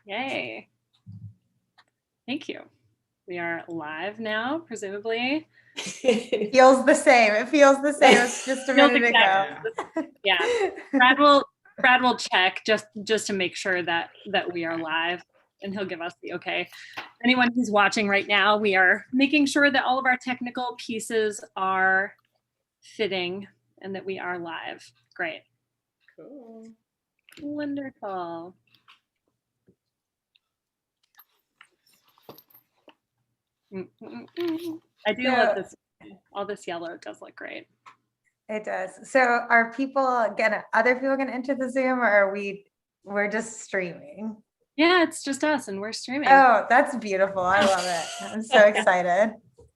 Yay. Thank you. We are live now, presumably. It feels the same. It feels the same as just a minute ago. Yeah. Brad will check just to make sure that we are live, and he'll give us the okay. Anyone who's watching right now, we are making sure that all of our technical pieces are fitting and that we are live. Great. Cool. Wonderful. I do love this. All this yellow does look great. It does. So are other people gonna enter the Zoom, or we're just streaming? Yeah, it's just us and we're streaming. Oh, that's beautiful. I love it. I'm so excited.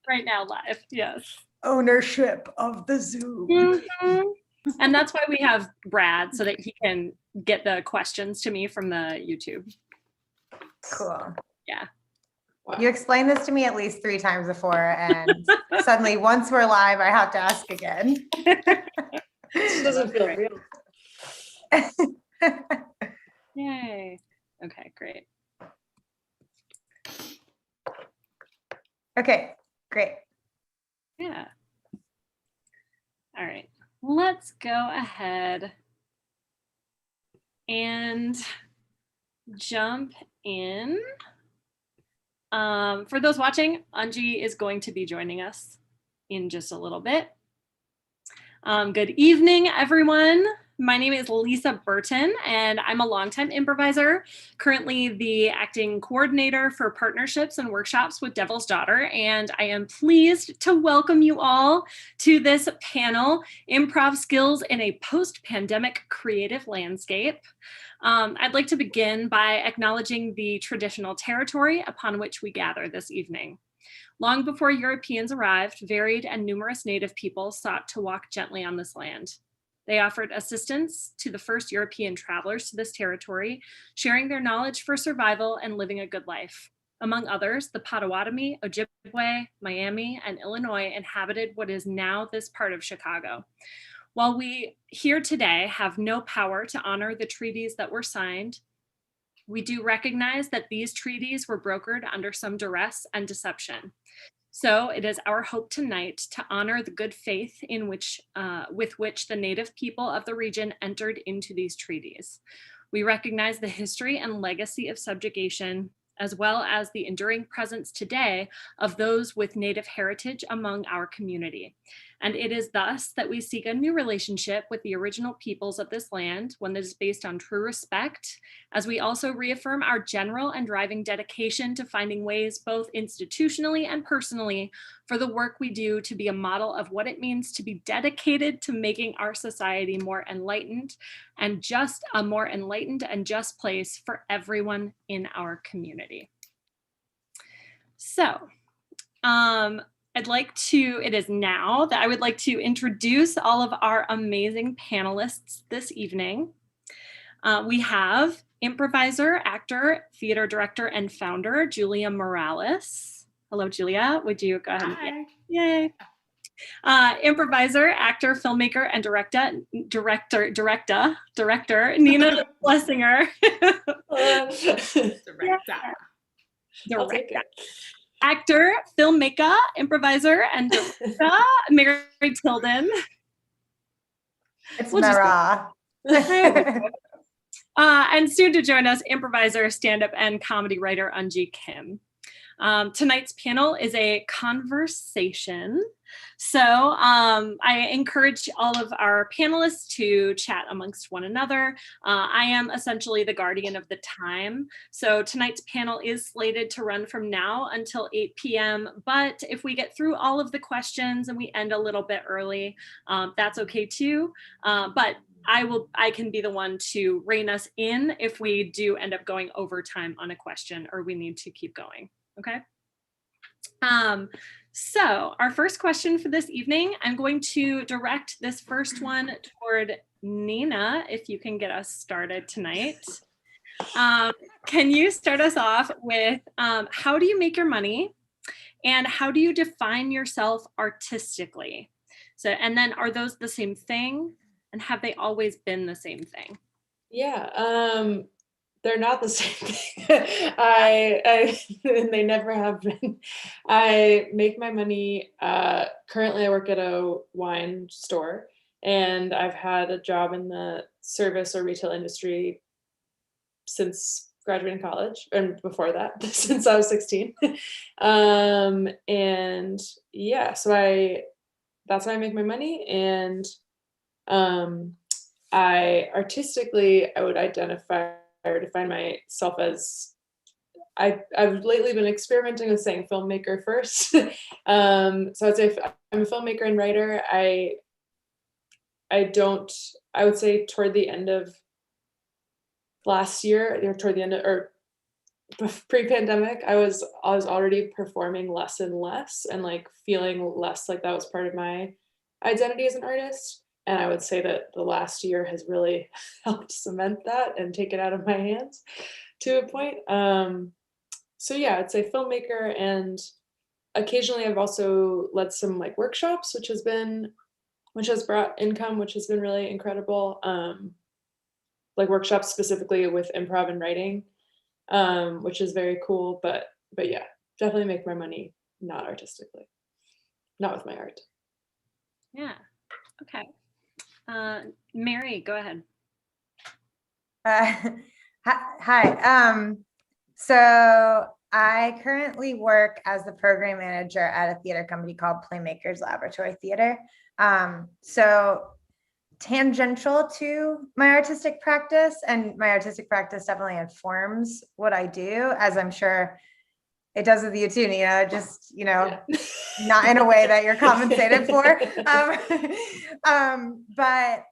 Right now, live. Yes. Ownership of the Zoom. Mm-hmm. And that's why we have Brad, so that he can get the questions to me from the YouTube. Cool. Yeah. Wow. You explained this to me at least 3 times before, and suddenly once we're live, I have to ask again. It doesn't feel real. Yay. Okay, great. Okay, great. Yeah. All right, let's go ahead and jump in. For those watching, Eunji is going to be joining us in just a little bit. Good evening, everyone. My name is Lisa Burton, and I'm a longtime improviser, currently the acting coordinator for partnerships and workshops with Devil's Daughter, and I am pleased to welcome you all to this panel, Improv Skills in a Post-Pandemic Creative Landscape. I'd like to begin by acknowledging the traditional territory upon which we gather this evening. Long before Europeans arrived, varied and numerous Native peoples sought to walk gently on this land. They offered assistance to the first European travelers to this territory, sharing their knowledge for survival and living a good life. Among others, the Potawatomi, Ojibwe, Miami, and Illinois inhabited what is now this part of Chicago. While we here today have no power to honor the treaties that were signed, we do recognize that these treaties were brokered under some duress and deception. So it is our hope tonight to honor the good faith in which, with which the Native people of the region entered into these treaties. We recognize the history and legacy of subjugation, as well as the enduring presence today of those with Native heritage among our community. And it is thus that we seek a new relationship with the original peoples of this land, one that is based on true respect, as we also reaffirm our general and driving dedication to finding ways both institutionally and personally for the work we do to be a model of what it means to be dedicated to making our society more enlightened and just a more enlightened and just place for everyone in our community. So, it is now that I would like to introduce all of our amazing panelists this evening. We have improviser, actor, theater director, and founder, Julia Morales. Hello, Julia. Would you go ahead? Hi. Yay. Improviser, actor, filmmaker, and director, Nina Slesinger. Director. Actor, filmmaker, improviser, and director, Mary Tilden. It's Mara. And soon to join us, improviser, stand-up, and comedy writer, Eunji Kim. Tonight's panel is a conversation. So I encourage all of our panelists to chat amongst one another. I am essentially the guardian of the time. So tonight's panel is slated to run from now until 8 p.m. But if we get through all of the questions and we end a little bit early, that's okay too. But I can be the one to rein us in if we do end up going over time on a question or we need to keep going. Okay. So our first question for this evening, I'm going to direct this first one toward Nina, if you can get us started tonight. Can you start us off with how do you make your money and how do you define yourself artistically? So, and then are those the same thing and have they always been the same thing? Yeah, they're not the same thing. And they never have been. I make my money. Currently, I work at a wine store, and I've had a job in the service or retail industry since graduating college, and before that, since I was 16. And yeah, so that's how I make my money. And I artistically, I would identify or define myself as I've lately been experimenting with saying filmmaker first. So I'd say I'm a filmmaker and writer. I would say toward the end of last year, or toward the end of, or pre-pandemic, I was already performing less and less, and like feeling less like that was part of my identity as an artist. And I would say that the last year has really helped cement that and take it out of my hands to a point. So yeah, I'd say filmmaker, and occasionally I've also led some like workshops, which has brought income, which has been really incredible. Like workshops specifically with improv and writing, which is very cool. But yeah, definitely make my money not artistically, not with my art. Yeah. Okay. Mary, go ahead. Hi. So I currently work as the program manager at a theater company called Playmakers Laboratory Theater. So tangential to my artistic practice, and my artistic practice definitely informs what I do, as I'm sure it does with you too, Nina, just, Yeah. not in a way that you're compensated for. But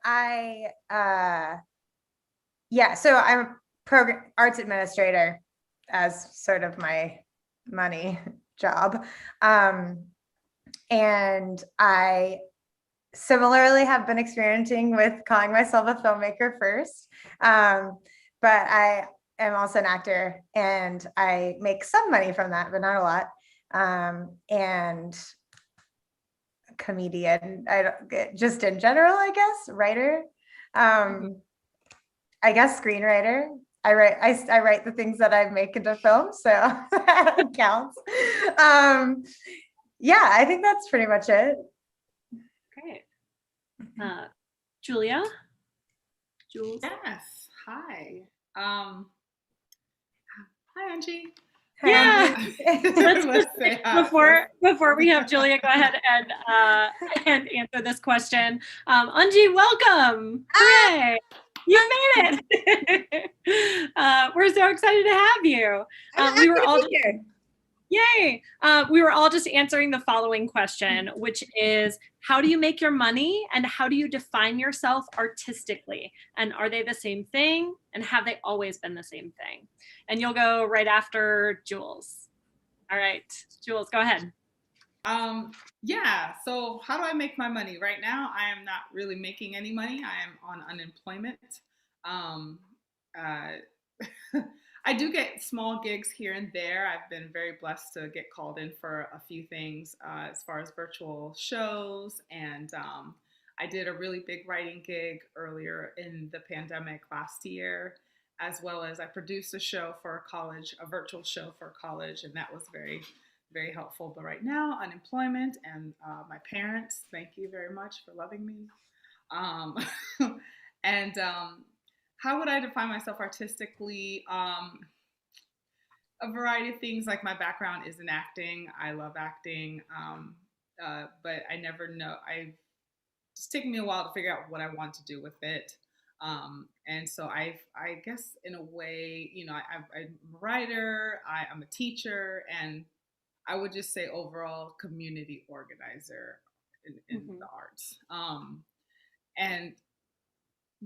so I'm a program arts administrator as sort of my money job. And I similarly have been experimenting with calling myself a filmmaker first. But I am also an actor, and I make some money from that, but not a lot. And a comedian, just in general, I guess, writer, I guess screenwriter. I write the things that I make into film, so that counts. Yeah, I think that's pretty much it. Great. Julia? Jules? Yes. Hi. Hi, Eunji. Yeah. Let's say hi. Before we have Julia go ahead and answer this question, Eunji, welcome! Hooray! You made it! We're so excited to have you. We were all here. Yay! We were all just answering the following question, which is, how do you make your money, and how do you define yourself artistically? And are they the same thing? And have they always been the same thing? And you'll go right after Jules. All right, Jules, go ahead. Yeah, so how do I make my money? Right now, I am not really making any money. I am on unemployment. I do get small gigs here and there. I've been very blessed to get called in for a few things as far as virtual shows. And I did a really big writing gig earlier in the pandemic last year, as well as I produced a show for a college, a virtual show for a college. And that was very, very helpful. But right now, unemployment, and my parents, thank you very much for loving me. And how would I define myself artistically? A variety of things. Like, my background is in acting. I love acting, but I never know. It's taken me a while to figure out what I want to do with it. And so I guess in a way, I'm a writer, I'm a teacher, and I would just say overall community organizer in the arts. And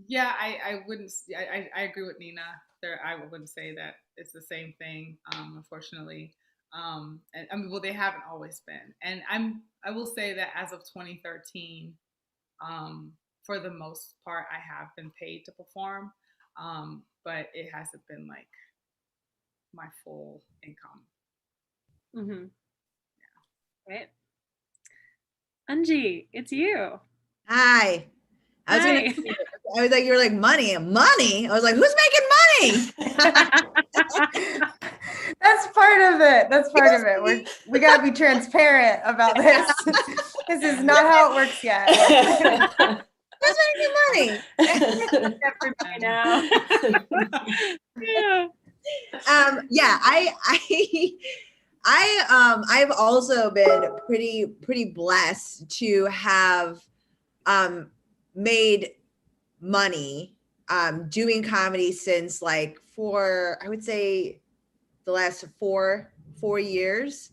yeah, I wouldn't. I agree with Nina. I wouldn't say that it's the same thing, unfortunately. And I mean, well, they haven't always been. And I will say that as of 2013, for the most part, I have been paid to perform, but it hasn't been like my full income. Mm-hmm. Yeah. Right. Eunji, it's you. Hi. I was like, you were like, money. I was like, who's making money. That's part of it. That's part of it. We got to be transparent about this. This is not how it works yet. Who's making money? I know. Yeah. Yeah, I've also been pretty blessed to have made money doing comedy since like I would say the last four years.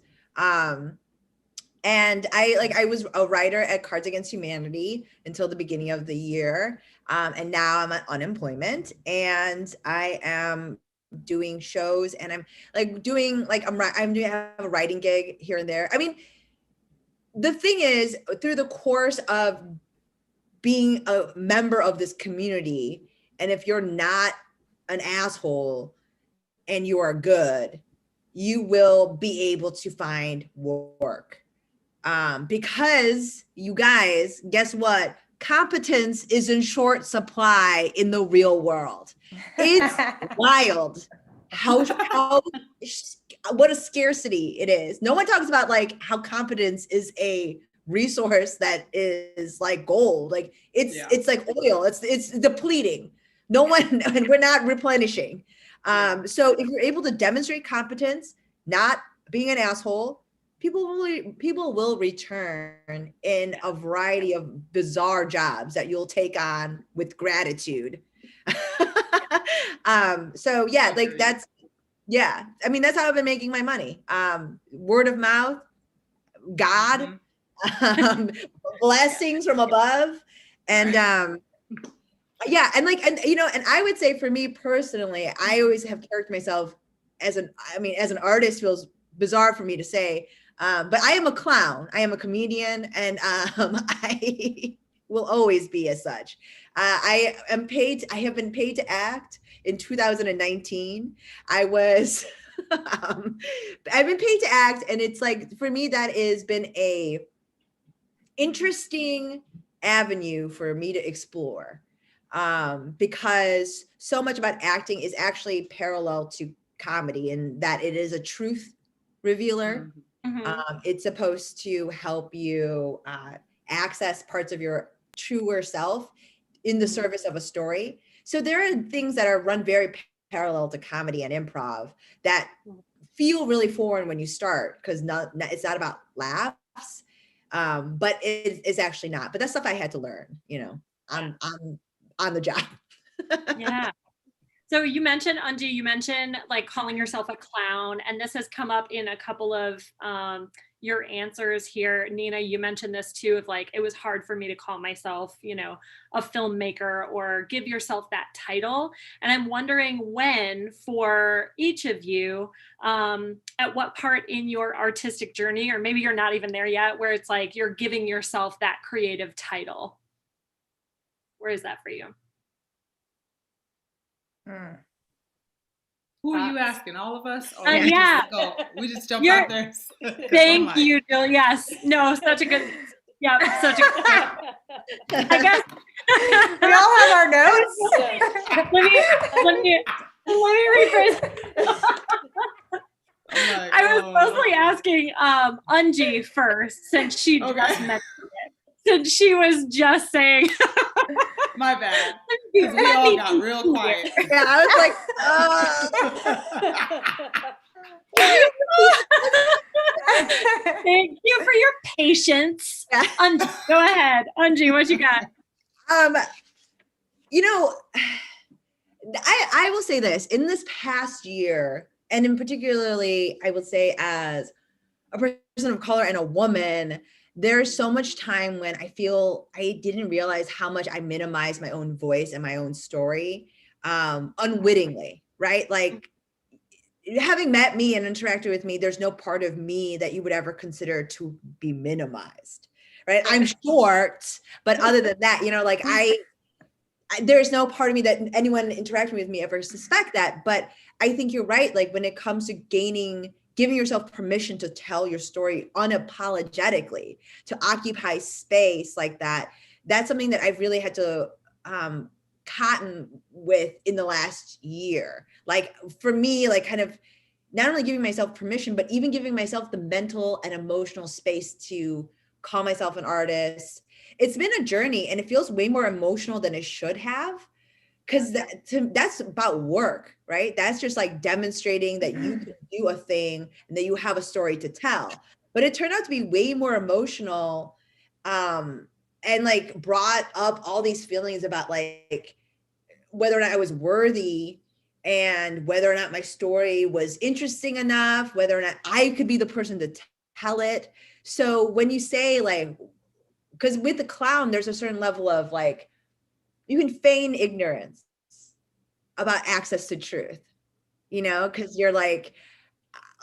And I was a writer at Cards Against Humanity until the beginning of the year. And now I'm on unemployment and I am doing shows and I'm like doing like I'm doing have a writing gig here and there. I mean, the thing is, through the course of being a member of this community, and if you're not an asshole and you are good, you will be able to find work. Because you guys, guess what? Competence is in short supply in the real world. It's wild what a scarcity it is. No one talks about like how competence is a resource that is like gold. Like it's like oil. It's depleting. No one, and we're not replenishing. So if you're able to demonstrate competence, not being an asshole, people will return in a variety of bizarre jobs that you'll take on with gratitude. So yeah, like that's, yeah. I mean, that's how I've been making my money. Word of mouth, God, blessings from above. And yeah, and like, and you know, and I would say for me personally, I always have characterized myself as an artist. Feels bizarre for me to say, but I am a clown. I am a comedian, and I will always be as such. I have been paid to act in 2019. I've been paid to act, and it's like, for me, that has been a interesting avenue for me to explore, because so much about acting is actually parallel to comedy, in that it is a truth revealer. Mm-hmm. It's supposed to help you access parts of your truer self in the service of a story. So there are things that are run very parallel to comedy and improv that feel really foreign when you start, because it's not about laughs, but it is actually not. But that's stuff I had to learn, you know, on the job. Yeah. So you mentioned, Eunji, like calling yourself a clown, and this has come up in a couple of your answers here. Nina, you mentioned this too, of like, it was hard for me to call myself, you know, a filmmaker or give yourself that title. And I'm wondering when, for each of you, at what part in your artistic journey, or maybe you're not even there yet, where it's like you're giving yourself that creative title. Where is that for you? Who are you asking? All of us? Or yeah. We just jump out there. Thank you, Jill. Yes. No, such a good. Yeah, such a good. I guess we all have our notes. let me rephrase. I was mostly asking Eunji first, since she just mentioned it. Since she was just saying. My bad. Because we all got real quiet. Yeah, I was like, thank you for your patience. Eunji, go ahead. Eunji, what you got? You know, I will say this, in this past year, and in particularly, I would say as a person of color and a woman, there's so much time when I feel I didn't realize how much I minimized my own voice and my own story, unwittingly, right? Like, having met me and interacted with me, there's no part of me that you would ever consider to be minimized, right? I'm short, but other than that, you know, like there's no part of me that anyone interacting with me ever suspect that. But I think you're right. Like, when it comes to giving yourself permission to tell your story unapologetically, to occupy space like that, that's something that I've really had to kind cotton with in the last year. Like for me, like kind of not only giving myself permission, but even giving myself the mental and emotional space to call myself an artist. It's been a journey, and it feels way more emotional than it should have. Because that's about work, right? That's just like demonstrating that you can do a thing and that you have a story to tell. But it turned out to be way more emotional, and like brought up all these feelings about like whether or not I was worthy and whether or not my story was interesting enough, whether or not I could be the person to tell it. So when you say like, because with the clown, there's a certain level of like, you can feign ignorance about access to truth, you know, because you're like,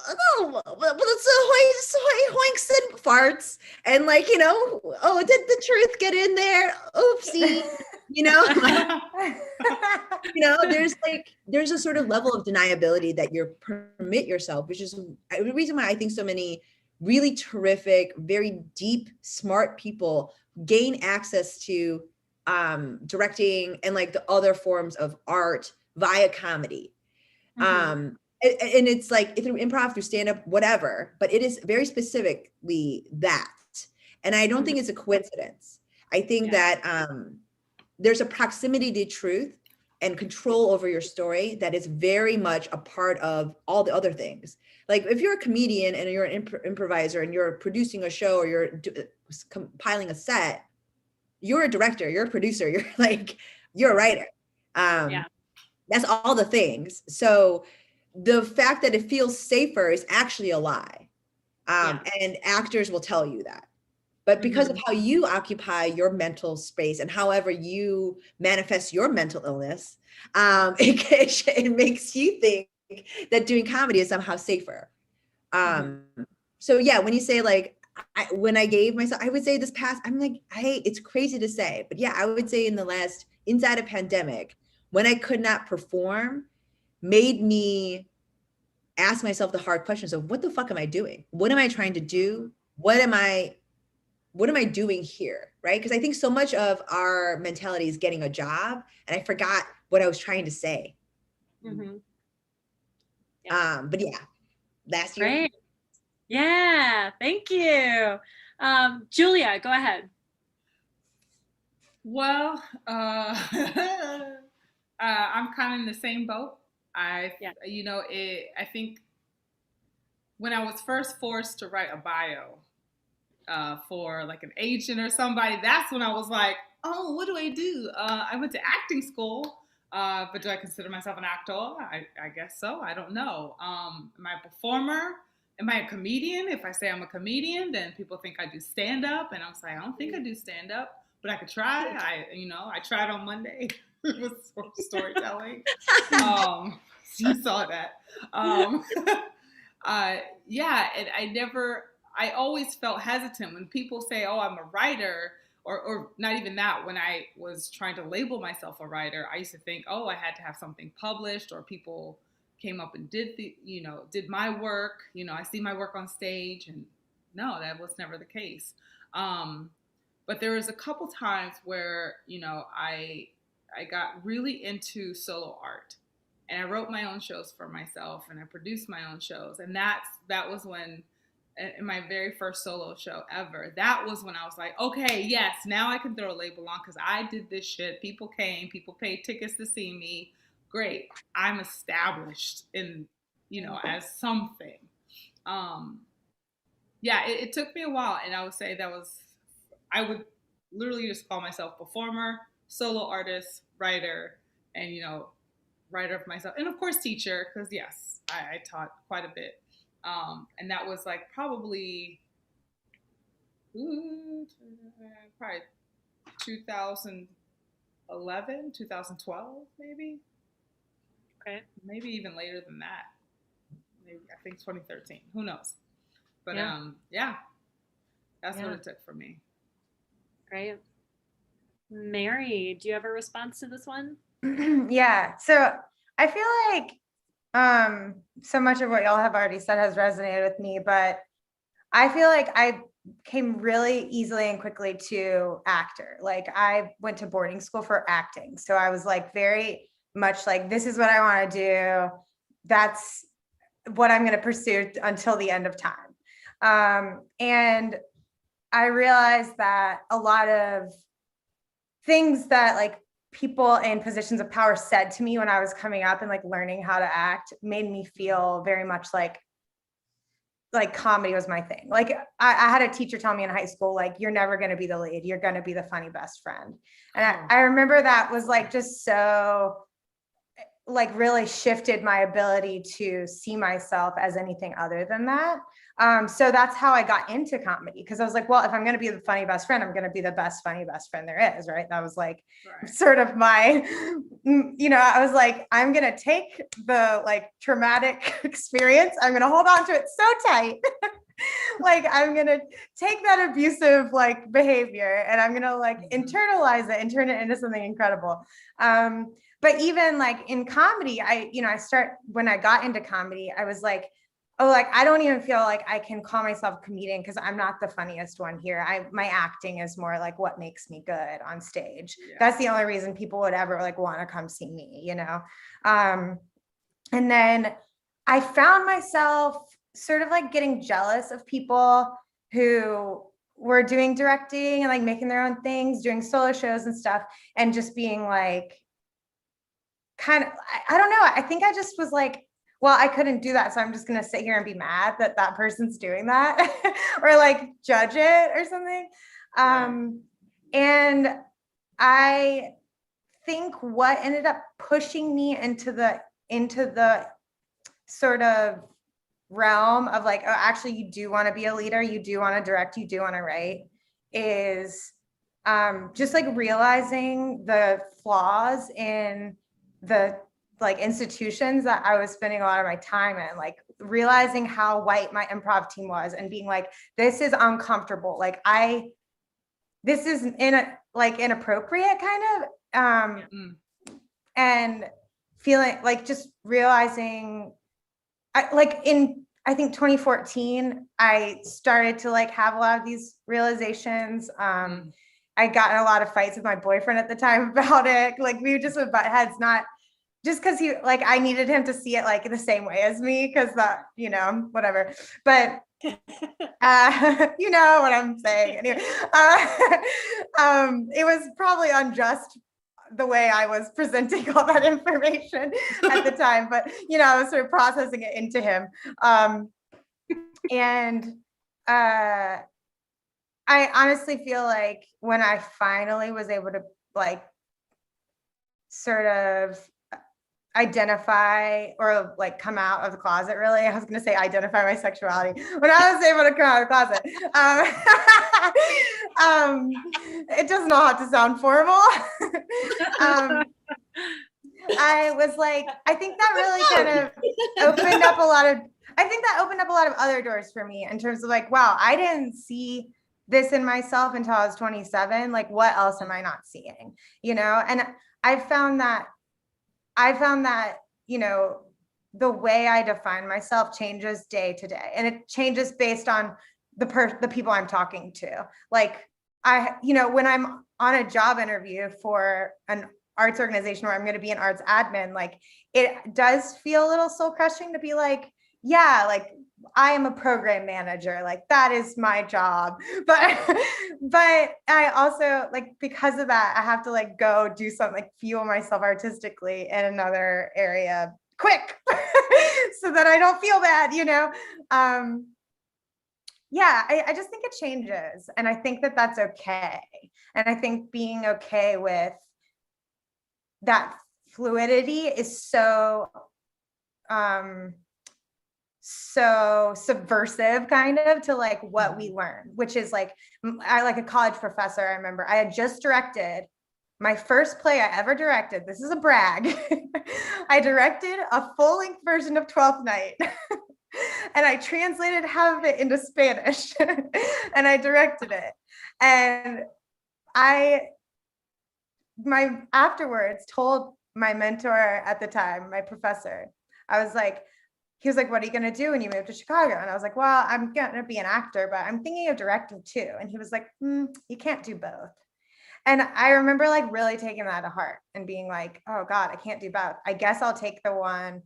oh, but it's hoinks and farts. And like, you know, oh, did the truth get in there? Oopsie. You know, you know, there's a sort of level of deniability that you permit yourself, which is the reason why I think so many really terrific, very deep, smart people gain access to directing and like the other forms of art via comedy. And it's like through improv, through stand-up, whatever, but it is very specifically that. And I don't think it's a coincidence. I think that there's a proximity to truth and control over your story that is very much a part of all the other things. Like if you're a comedian and you're an improviser and you're producing a show or you're compiling a set, you're a director, you're a producer, you're a writer. That's all the things. So the fact that it feels safer is actually a lie. And actors will tell you that. But because of how you occupy your mental space and however you manifest your mental illness, it makes you think that doing comedy is somehow safer. So yeah, when you say like, when I gave myself, I would say this past, I'm like, it's crazy to say, but yeah, I would say inside a pandemic, when I could not perform, made me ask myself the hard questions of what the fuck am I doing? What am I trying to do? What am I doing here? Right? Because I think so much of our mentality is getting a job, and I forgot what I was trying to say. But yeah, last year. Great. Yeah, thank you. Julia, go ahead. Well, I'm kind of in the same boat. I think when I was first forced to write a bio for like an agent or somebody, that's when I was like, oh, what do I do? I went to acting school, but do I consider myself an actor? I guess so. I don't know. Am I a performer? Am I a comedian? If I say I'm a comedian, then people think I do stand-up, and I'm like, I don't think I do stand-up, but I could try. I tried on Monday with storytelling. You saw that. And I always felt hesitant when people say, oh, I'm a writer, or not even that. When I was trying to label myself a writer, I used to think, oh, I had to have something published, or people came up and did my work. I see my work on stage, and no, that was never the case. But there was a couple times where, I got really into solo art, and I wrote my own shows for myself, and I produced my own shows. And that was when, in my very first solo show ever, that was when I was like, okay, yes, now I can throw a label on because I did this shit. People came, people paid tickets to see me. Great. I'm established in, as something. It took me a while. And I would say I would literally just call myself performer, solo artist, writer, and, writer of myself. And of course, teacher, because yes, I taught quite a bit. And that was like probably 2011, 2012, maybe. Okay. Maybe even later than that. Maybe I think 2013. Who knows? But that's what it took for me. Great. Mary, do you have a response to this one? Yeah. So I feel like so much of what y'all have already said has resonated with me, but I feel like I came really easily and quickly to actor. Like I went to boarding school for acting. So I was like very much like, this is what I want to do. That's what I'm going to pursue until the end of time. And I realized that a lot of things that like people in positions of power said to me when I was coming up and like learning how to act made me feel very much like comedy was my thing. Like I had a teacher tell me in high school, like, you're never going to be the lead. You're going to be the funny best friend. And I remember that was like, just so like really shifted my ability to see myself as anything other than that. So that's how I got into comedy. Cause I was like, well, if I'm going to be the funny best friend, I'm going to be the best funny best friend there is. Right. That was like sort of my, I was like, I'm going to take the like traumatic experience. I'm going to hold on to it so tight. Like I'm going to take that abusive like behavior and I'm going to like internalize it and turn it into something incredible. But even like in comedy, when I got into comedy, I was like, oh, like, I don't even feel like I can call myself a comedian because I'm not the funniest one here. My acting is more like what makes me good on stage. Yeah. That's the only reason people would ever like want to come see me, And then I found myself sort of like getting jealous of people who were doing directing and like making their own things, doing solo shows and stuff, and just being like, kind of, I don't know. I think I just was like, well, I couldn't do that. So I'm just going to sit here and be mad that that person's doing that or like judge it or something. And I think what ended up pushing me into the sort of realm of like, oh, actually you do want to be a leader. You do want to direct, you do want to write, is just like realizing the flaws in the like institutions that I was spending a lot of my time in, like realizing how white my improv team was and being like, this is uncomfortable. Like this is inappropriate kind of, and feeling like just realizing I think 2014, I started to like have a lot of these realizations. I got in a lot of fights with my boyfriend at the time about it. Like we just would butt heads, not just because he like I needed him to see it like the same way as me, because that whatever. But you know what I'm saying. Anyway, it was probably unjust the way I was presenting all that information at the time, but I was sort of processing it into him. And I honestly feel like when I finally was able to like sort of identify or like come out of the closet, really, I was going to say identify my sexuality. When I was able to come out of the closet, it does not have to sound formal. I was like, I think that really kind of opened up a lot of other doors for me in terms of like, wow, I didn't see this in myself until I was 27. Like, what else am I not seeing? And I found that, the way I define myself changes day to day, and it changes based on the people I'm talking to. Like when I'm on a job interview for an arts organization where I'm going to be an arts admin, like it does feel a little soul crushing to be like, yeah, like I am a program manager, like that is my job. But I also like, because of that, I have to like go do something, like fuel myself artistically in another area quick so that I don't feel bad, yeah, I just think it changes. And I think that that's okay. And I think being okay with that fluidity is so subversive kind of to like what we learn, which is like, I like a college professor. I remember I had just directed my first play I ever directed. This is a brag. I directed a full-length version of Twelfth Night. And I translated half of it into Spanish and I directed it. And afterwards told my mentor at the time, my professor, I was like, he was like, what are you going to do when you move to Chicago? And I was like, well, I'm going to be an actor, but I'm thinking of directing too. And he was like, you can't do both. And I remember like really taking that to heart and being like, oh God, I can't do both. I guess I'll take the one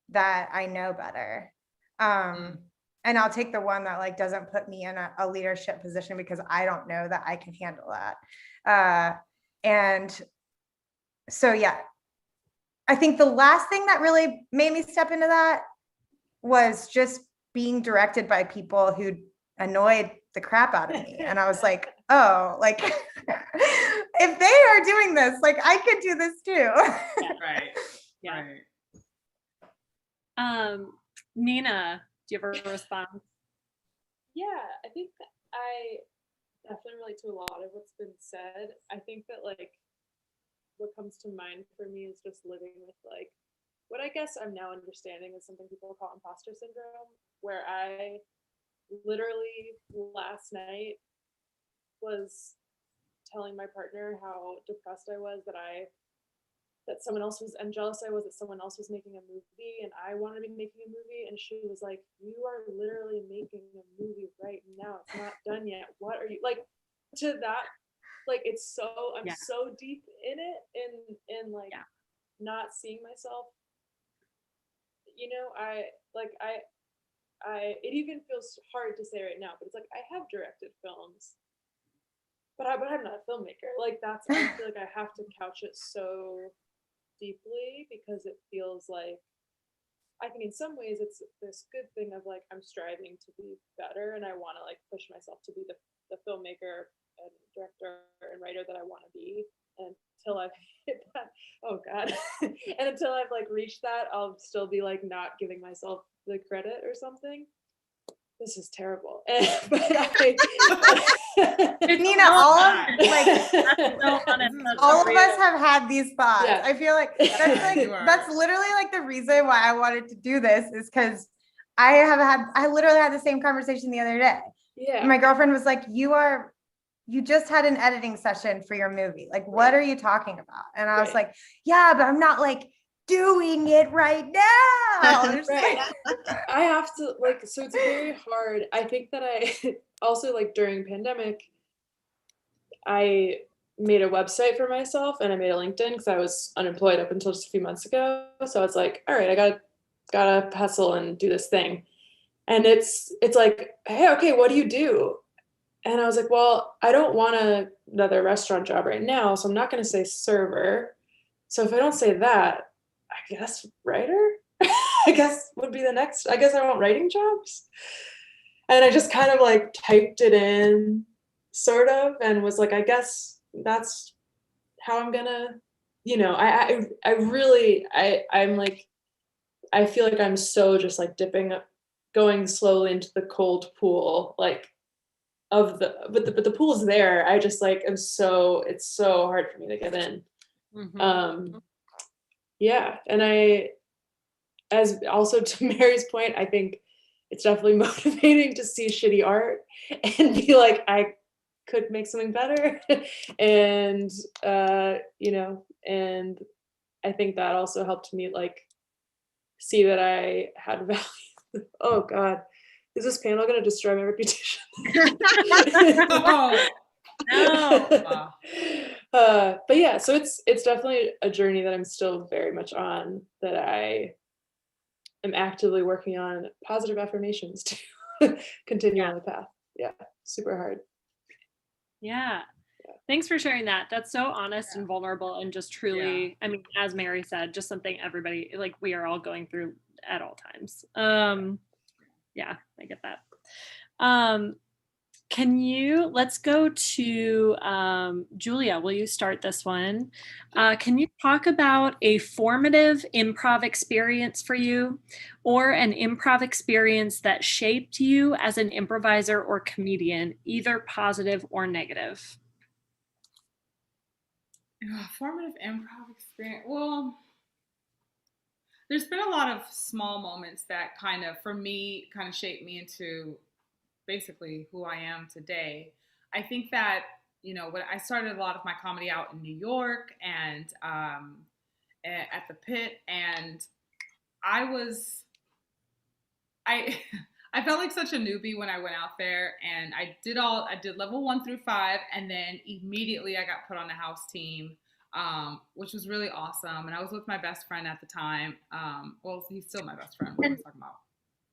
that I know better. And I'll take the one that like doesn't put me in a leadership position because I don't know that I can handle that. And so, yeah, I think the last thing that really made me step into that was just being directed by people who annoyed the crap out of me. And I was like, oh, like if they are doing this, like I could do this too. Right. Yeah. Right. Nina, do you have a response? Yeah, I think that I definitely relate to a lot of what's been said. I think that like what comes to mind for me is just living with like what I guess I'm now understanding is something people call imposter syndrome, where I literally last night was telling my partner how depressed I was that someone else was, and jealous I was that someone else was making a movie and I wanted to be making a movie. And she was like, you are literally making a movie right now. It's not done yet. What are you like to that? Like, it's so, I'm so deep in it and like not seeing myself, you know, it even feels hard to say right now, but it's like, I have directed films, but I'm not a filmmaker. Like I feel like I have to couch it so deeply because it feels like, I think in some ways it's this good thing of like, I'm striving to be better and I want to like push myself to be the filmmaker and director and writer that I want to be. And until I've hit that, oh God. And until I've like reached that, I'll still be like not giving myself the credit or something. This is terrible. But Nina, all of us have had these thoughts. Yeah. I feel like that's literally like the reason why I wanted to do this is because I literally had the same conversation the other day. Yeah. My girlfriend was like, you just had an editing session for your movie. Like, what are you talking about? And I was like, yeah, but I'm not like doing it right now. Right. I have to like, so it's very hard. I think that I also like during pandemic, I made a website for myself and I made a LinkedIn because I was unemployed up until just a few months ago. So it's like, all right, I gotta hustle and do this thing. And it's like, hey, okay, what do you do? And I was like, well, I don't want another restaurant job right now, so I'm not going to say server. So if I don't say that, I guess writer, I guess would be the next. I guess I want writing jobs. And I just kind of like typed it in, sort of, and was like, I guess that's how I'm gonna, you know, I'm like, I feel like I'm so just like going slowly into the cold pool, like. But the pool's there. I just like it's so hard for me to get in. Mm-hmm. Yeah, and as also to Mary's point, I think it's definitely motivating to see shitty art and be like, I could make something better, and you know, and I think that also helped me like see that I had value. Oh God. Is this panel going to destroy my reputation? Oh, no. But yeah, so it's definitely a journey that I'm still very much on, that I am actively working on positive affirmations to continue on the path. Yeah, super hard. Yeah. Thanks for sharing that. That's so honest and vulnerable and just truly, I mean, as Mary said, just something everybody, like we are all going through at all times. Yeah, I get that. Let's go to Julia, will you start this one? Can you talk about a formative improv experience for you or an improv experience that shaped you as an improviser or comedian, either positive or negative? Formative improv experience. Well, there's been a lot of small moments that kind of, for me, kind of shaped me into basically who I am today. I think that, you know, when I started a lot of my comedy out in New York and at the Pit, and I was I felt like such a newbie when I went out there, and I did level 1 through 5, and then immediately I got put on a house team, which was really awesome. And I was with my best friend at the time. Well, he's still my best friend. What am I talking about?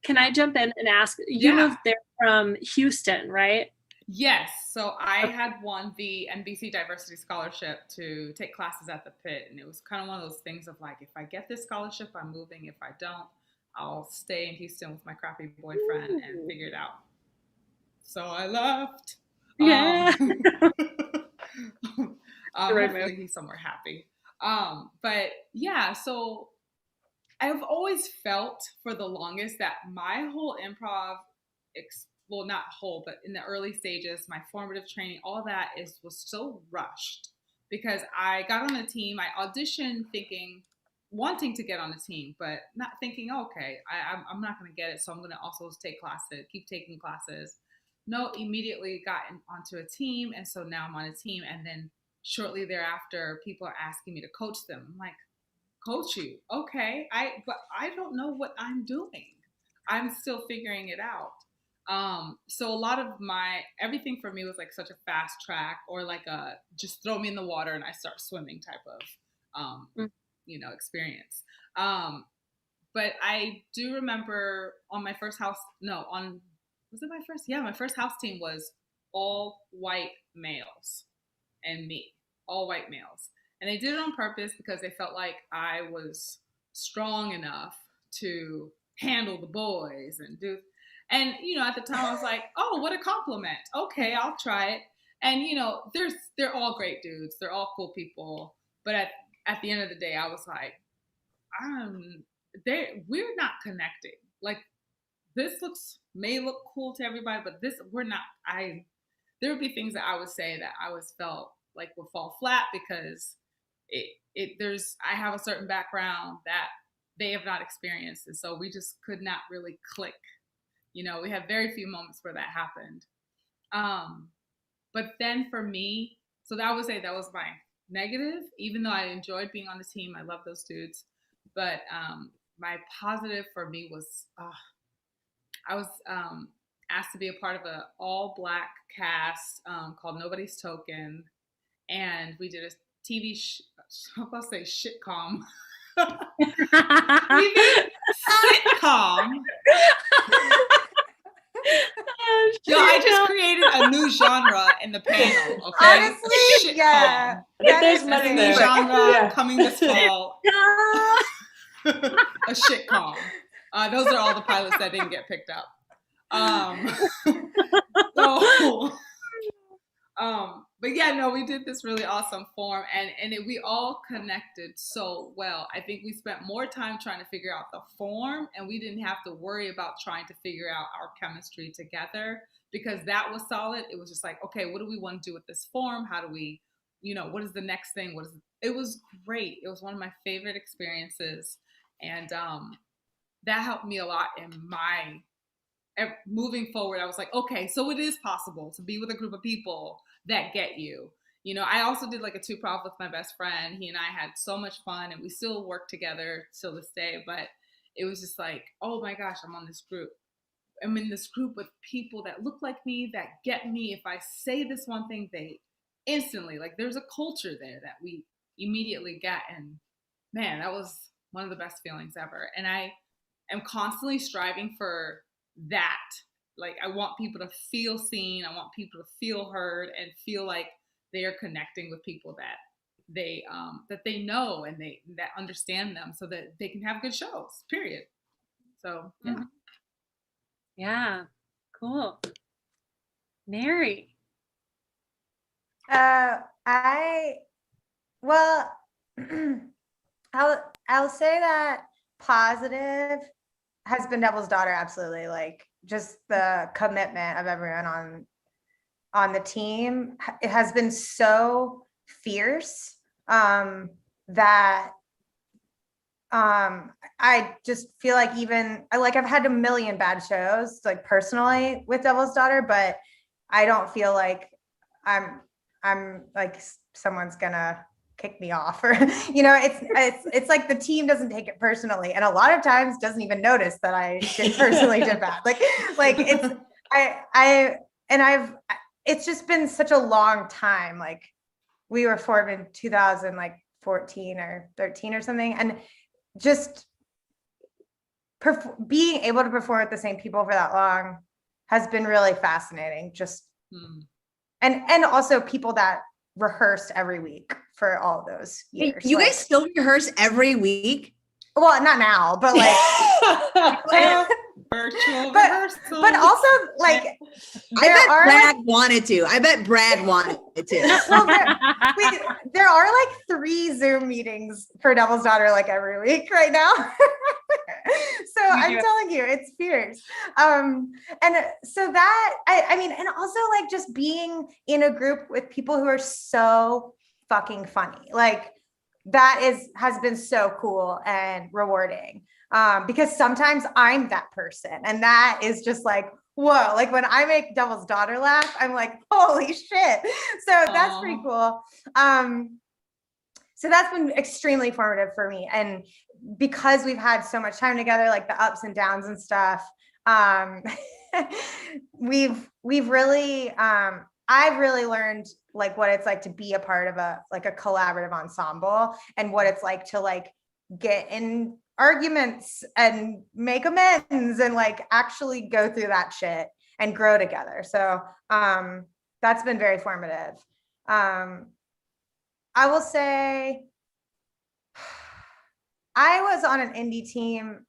Can I jump in and ask, you moved there from Houston, right? Yes. So I had won the NBC Diversity Scholarship to take classes at the Pitt. And it was kind of one of those things of like, if I get this scholarship, I'm moving. If I don't, I'll stay in Houston with my crappy boyfriend and figure it out. So I left. Yeah. Hopefully he's somewhere happy. But yeah, so I've always felt for the longest that my whole improv, well, not whole, but in the early stages, my formative training, all that was so rushed, because I got on a team. I auditioned wanting to get on the team, but not thinking, okay, I'm not going to get it, so I'm going to also keep taking classes. No, immediately got onto a team, and so now I'm on a team. And then shortly thereafter, people are asking me to coach them. I'm like, coach you? Okay, but I don't know what I'm doing. I'm still figuring it out. So a lot of everything for me was like such a fast track, or like a just throw me in the water and I start swimming type of experience. But I do remember on my first house, my first house team was all white males and me, all white males. And they did it on purpose because they felt like I was strong enough to handle the boys and and at the time I was like, oh, what a compliment. Okay, I'll try it. And they're all great dudes. They're all cool people. But at the end of the day, I was like, we're not connecting. Like, this may look cool to everybody, but we're not. There would be things that I would say that I felt like would fall flat, because I have a certain background that they have not experienced, and so we just could not really click. We had very few moments where that happened. But then for me, so that was my negative, even though I enjoyed being on the team. I love those dudes. But my positive for me was I was asked to be a part of an all-Black cast called Nobody's Token. And we did a TV I'm about to say shitcom. We did sitcom. Yo, I just created a new genre in the panel. Okay, honestly, yeah, there's money there. Genre coming this fall. A shitcom. Those are all the pilots that didn't get picked up. But yeah, no, we did this really awesome form, and we all connected so well. I think we spent more time trying to figure out the form, and we didn't have to worry about trying to figure out our chemistry together, because that was solid. It was just like, okay, what do we want to do with this form? How do we, what is the next thing? It was great. It was one of my favorite experiences, and that helped me a lot in moving forward. I was like, okay, so it is possible to be with a group of people that get you. I also did like a 2-prov with my best friend. He and I had so much fun, and we still work together till this day. But it was just like, oh my gosh, I'm in this group with people that look like me, that get me. If I say this one thing, they instantly, like, there's a culture there that we immediately get. And man, that was one of the best feelings ever. And I am constantly striving for that. Like, I want people to feel seen. I want people to feel heard and feel like they are connecting with people that they know and that understand them, so that they can have good shows, period. So yeah. Yeah, cool. Mary. I'll say that positive has been Devil's Daughter. Absolutely. Like, just the commitment of everyone on the team. It has been so fierce that I just feel like I've had a million bad shows, like, personally with Devil's Daughter, but I don't feel like I'm like someone's gonna kick me off, or it's like the team doesn't take it personally, and a lot of times doesn't even notice that I personally did bad. Like it's it's just been such a long time. Like we were formed in 2014 or 13 or something, and just being able to perform with the same people for that long has been really fascinating. Just and also people that rehearsed every week for all of those years. You guys still rehearse every week? Well, not now, but like virtual but also like Brad wanted to. I bet Brad wanted to. Well, there are like 3 Zoom meetings for Devil's Daughter like every week right now. So I'm telling you, it's fierce. And so that I mean, and also like just being in a group with people who are so fucking funny, like that has been so cool and rewarding. Because sometimes I'm that person, and that is just like, whoa, like when I make Devil's Daughter laugh, I'm like, holy shit. So that's pretty cool. So that's been extremely formative for me. And because we've had so much time together, like the ups and downs and stuff, we've really, I've really learned like what it's like to be a part of a collaborative ensemble, and what it's like to like get in arguments and make amends and like actually go through that shit and grow together. So that's been very formative. I will say I was on an indie team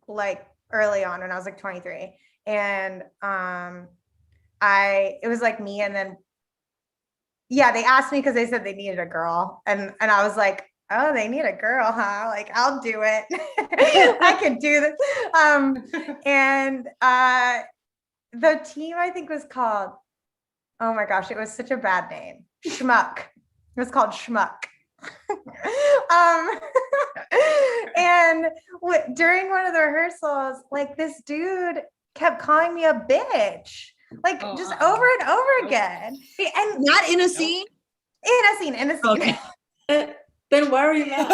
like early on when I was like 23, and it was like me, and then they asked me because they said they needed a girl, and I was like, oh, they need a girl, huh? Like, I'll do it. I can do this. And the team, I think, was called, oh my gosh, it was such a bad name. Schmuck. It was called Schmuck. And during one of the rehearsals, like this dude kept calling me a bitch, like just over and over again. And not in a scene? In a scene. Okay. Then why are you mad?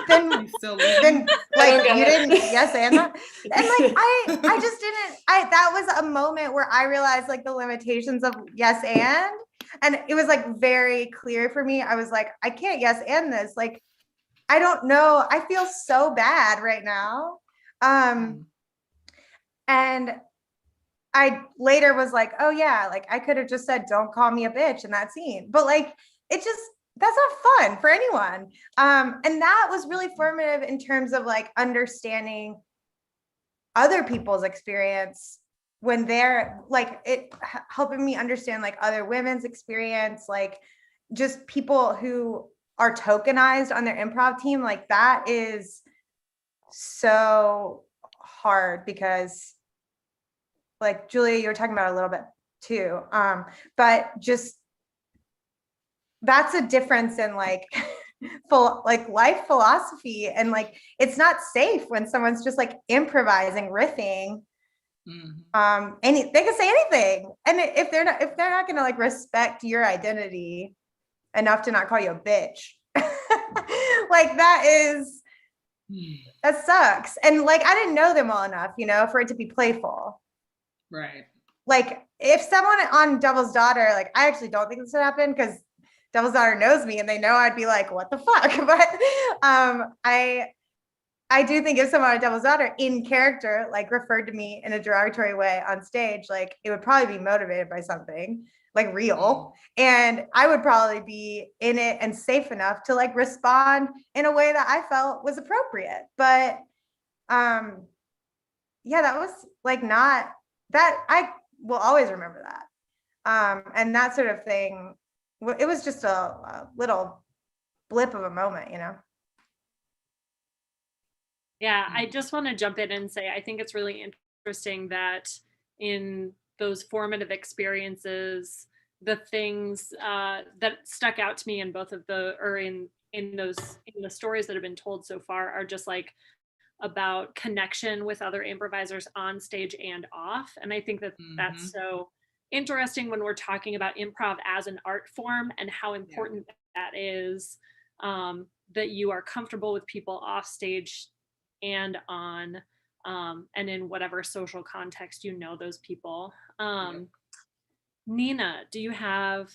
then like you didn't yes and that. And like I just didn't, that was a moment where I realized like the limitations of yes and it was like very clear for me. I was like, I can't yes and this. Like, I don't know. I feel so bad right now. And I later was like, oh yeah, like I could have just said, don't call me a bitch in that scene. But like, that's not fun for anyone. And that was really formative in terms of like understanding other people's experience when they're like, helping me understand like other women's experience, like just people who are tokenized on their improv team. Like that is so hard because like Julia, you were talking about a little bit too. But just that's a difference in like life philosophy, and like it's not safe when someone's just like improvising, riffing. And they can say anything, and if they're not gonna like respect your identity enough to not call you a bitch, like that sucks. And like I didn't know them well enough, for it to be playful. Right. Like if someone on Devil's Daughter, like I actually don't think this would happen because Devil's Daughter knows me and they know I'd be like, what the fuck? But I do think if someone on Devil's Daughter in character, like referred to me in a derogatory way on stage, like it would probably be motivated by something like real. And I would probably be in it and safe enough to like respond in a way that I felt was appropriate. But that was like not that, I will always remember that. And that sort of thing, it was just a little blip of a moment, Yeah, I just want to jump in and say, I think it's really interesting that in those formative experiences, the things that stuck out to me in both of in the stories that have been told so far are just like about connection with other improvisers on stage and off. And I think that that's so interesting when we're talking about improv as an art form and how important that is, that you are comfortable with people off stage and on, and in whatever social context you know those people. Nina, do you have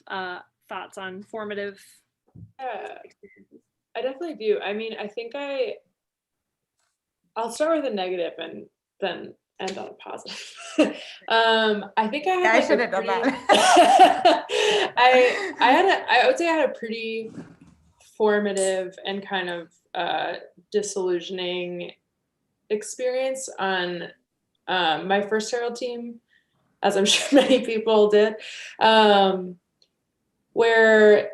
thoughts on formative experiences? I definitely do. I mean, I think I'll start with a negative and then end on a positive. I think I had I should have done that. I would say I had a pretty formative and kind of disillusioning experience on my first Herald team, as I'm sure many people did, where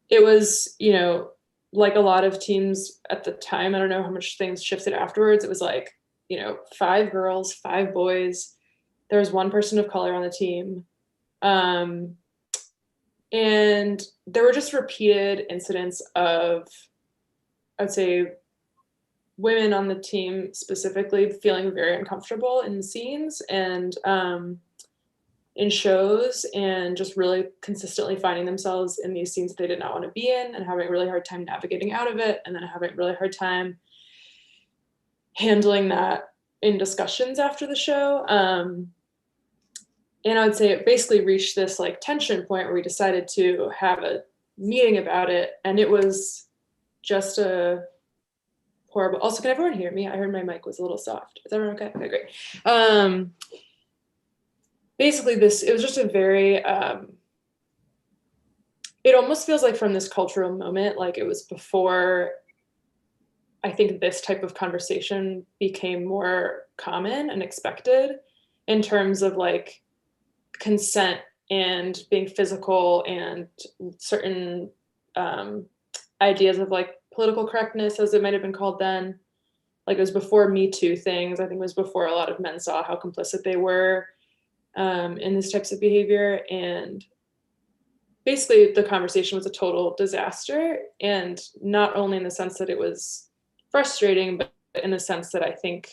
it was, you know, like a lot of teams at the time, I don't know how much things shifted afterwards. It was like, you know, 5 girls, 5 boys. There was 1 person of color on the team. And there were just repeated incidents of, I'd say, women on the team specifically feeling very uncomfortable in scenes and in shows, and just really consistently finding themselves in these scenes they did not want to be in and having a really hard time navigating out of it, and then having a really hard time handling that in discussions after the show. And I would say it basically reached this like tension point where we decided to have a meeting about it, and it was just a horrible. Also, can everyone hear me? I heard my mic was a little soft. Is everyone okay? Okay, great. Basically, it was just a very, it almost feels like from this cultural moment, like it was before I think this type of conversation became more common and expected in terms of like consent and being physical and certain ideas of like political correctness, as it might have been called then. Like it was before Me Too things. I think it was before a lot of men saw how complicit they were in these types of behavior. And basically the conversation was a total disaster. And not only in the sense that it was frustrating, but in the sense that I think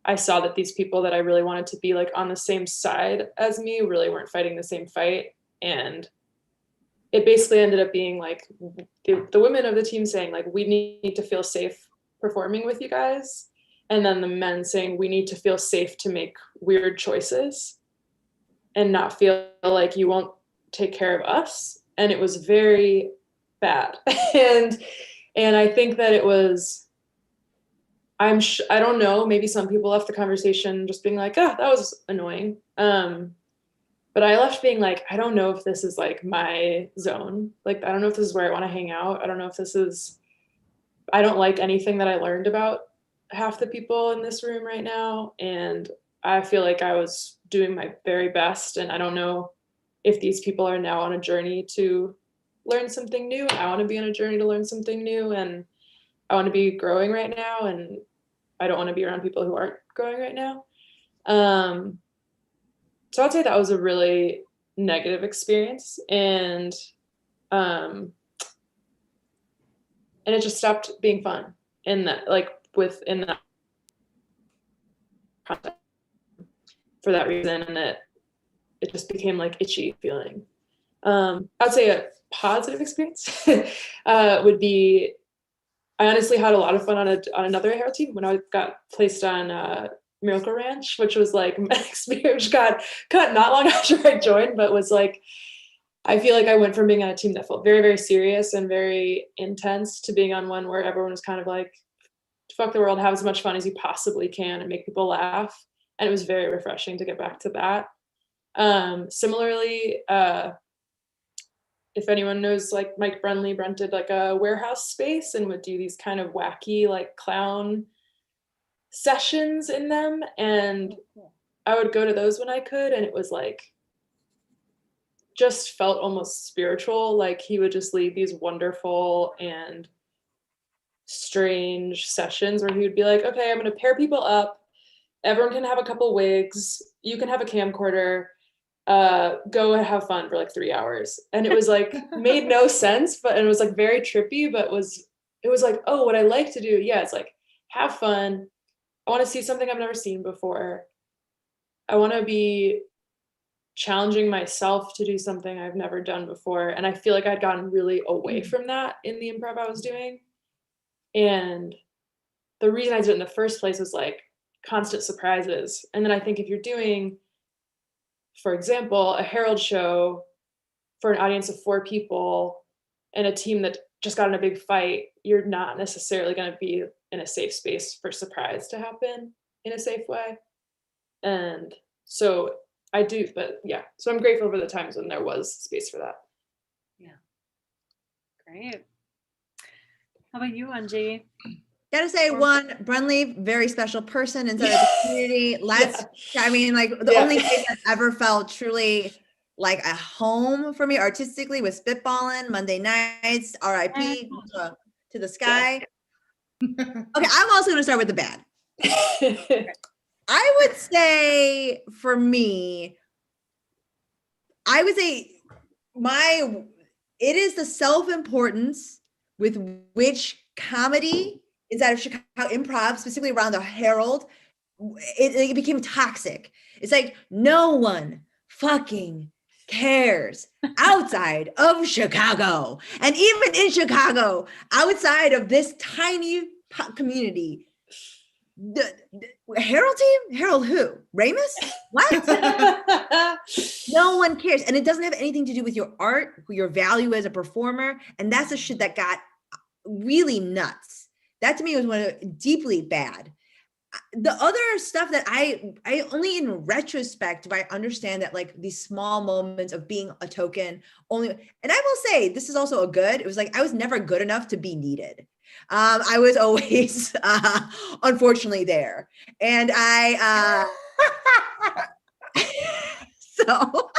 I saw that these people that I really wanted to be like on the same side as me really weren't fighting the same fight. And it basically ended up being like the women of the team saying like, we need to feel safe performing with you guys. And then the men saying, we need to feel safe to make weird choices and not feel like you won't take care of us. And it was very bad. and I think that it was, I don't know, maybe some people left the conversation just being like, oh, that was annoying. But I left being like, I don't know if this is like my zone. Like, I don't know if this is where I want to hang out. I don't know if this is, I don't like anything that I learned about half the people in this room right now. And I feel like I was doing my very best. And I don't know if these people are now on a journey to learn something new. I want to be on a journey to learn something new. And I want to be growing right now. And I don't want to be around people who aren't growing right now. So I'd say that was a really negative experience. And it just stopped being fun in that, like within that context for that reason. And that it just became like itchy feeling. I'd say a positive experience would be, I honestly had a lot of fun on another Herald team when I got placed on Miracle Ranch, which was like an experience got cut not long after I joined, but was like, I feel like I went from being on a team that felt very, very serious and very intense to being on one where everyone was kind of like, fuck the world, have as much fun as you possibly can and make people laugh. And it was very refreshing to get back to that. Similarly, if anyone knows, like Mike Brunley rented like a warehouse space and would do these kind of wacky like clown sessions in them. And I would go to those when I could. And it was like, just felt almost spiritual. Like he would just lead these wonderful and strange sessions where he would be like, okay, I'm going to pair people up. Everyone can have a couple wigs. You can have a camcorder. Go and have fun for like 3 hours. And it was like, made no sense, but it was like very trippy, but it was like, oh, what I like to do. Yeah. It's like, have fun. I want to see something I've never seen before. I want to be challenging myself to do something I've never done before. And I feel like I'd gotten really away from that in the improv I was doing. And the reason I did it in the first place was like constant surprises. And then I think if you're doing, for example, a Herald show for an audience of 4 people and a team that just got in a big fight, you're not necessarily going to be in a safe space for surprise to happen in a safe way. And so I do, but yeah, so I'm grateful for the times when there was space for that. Yeah. Great. How about you, Eunji? Gotta say, one, Brunley, very special person inside of the community. I mean, like the only place I've ever felt truly like a home for me artistically was Spitballin' Monday nights, RIP to the sky. Okay, I'm also gonna start with the bad. I would say for me, I would say it is the self-importance with which comedy inside of Chicago improv, specifically around the Herald, it became toxic. It's like no one fucking cares outside of Chicago. And even in Chicago, outside of this tiny community, the Herald team? Herald who? Ramus? What? No one cares. And it doesn't have anything to do with your art, your value as a performer. And that's the shit that got really nuts. That to me was one of deeply bad. The other stuff that I only in retrospect do I understand that like these small moments of being a token only, and I will say this is also a good, it was like I was never good enough to be needed. I was always unfortunately there. And I so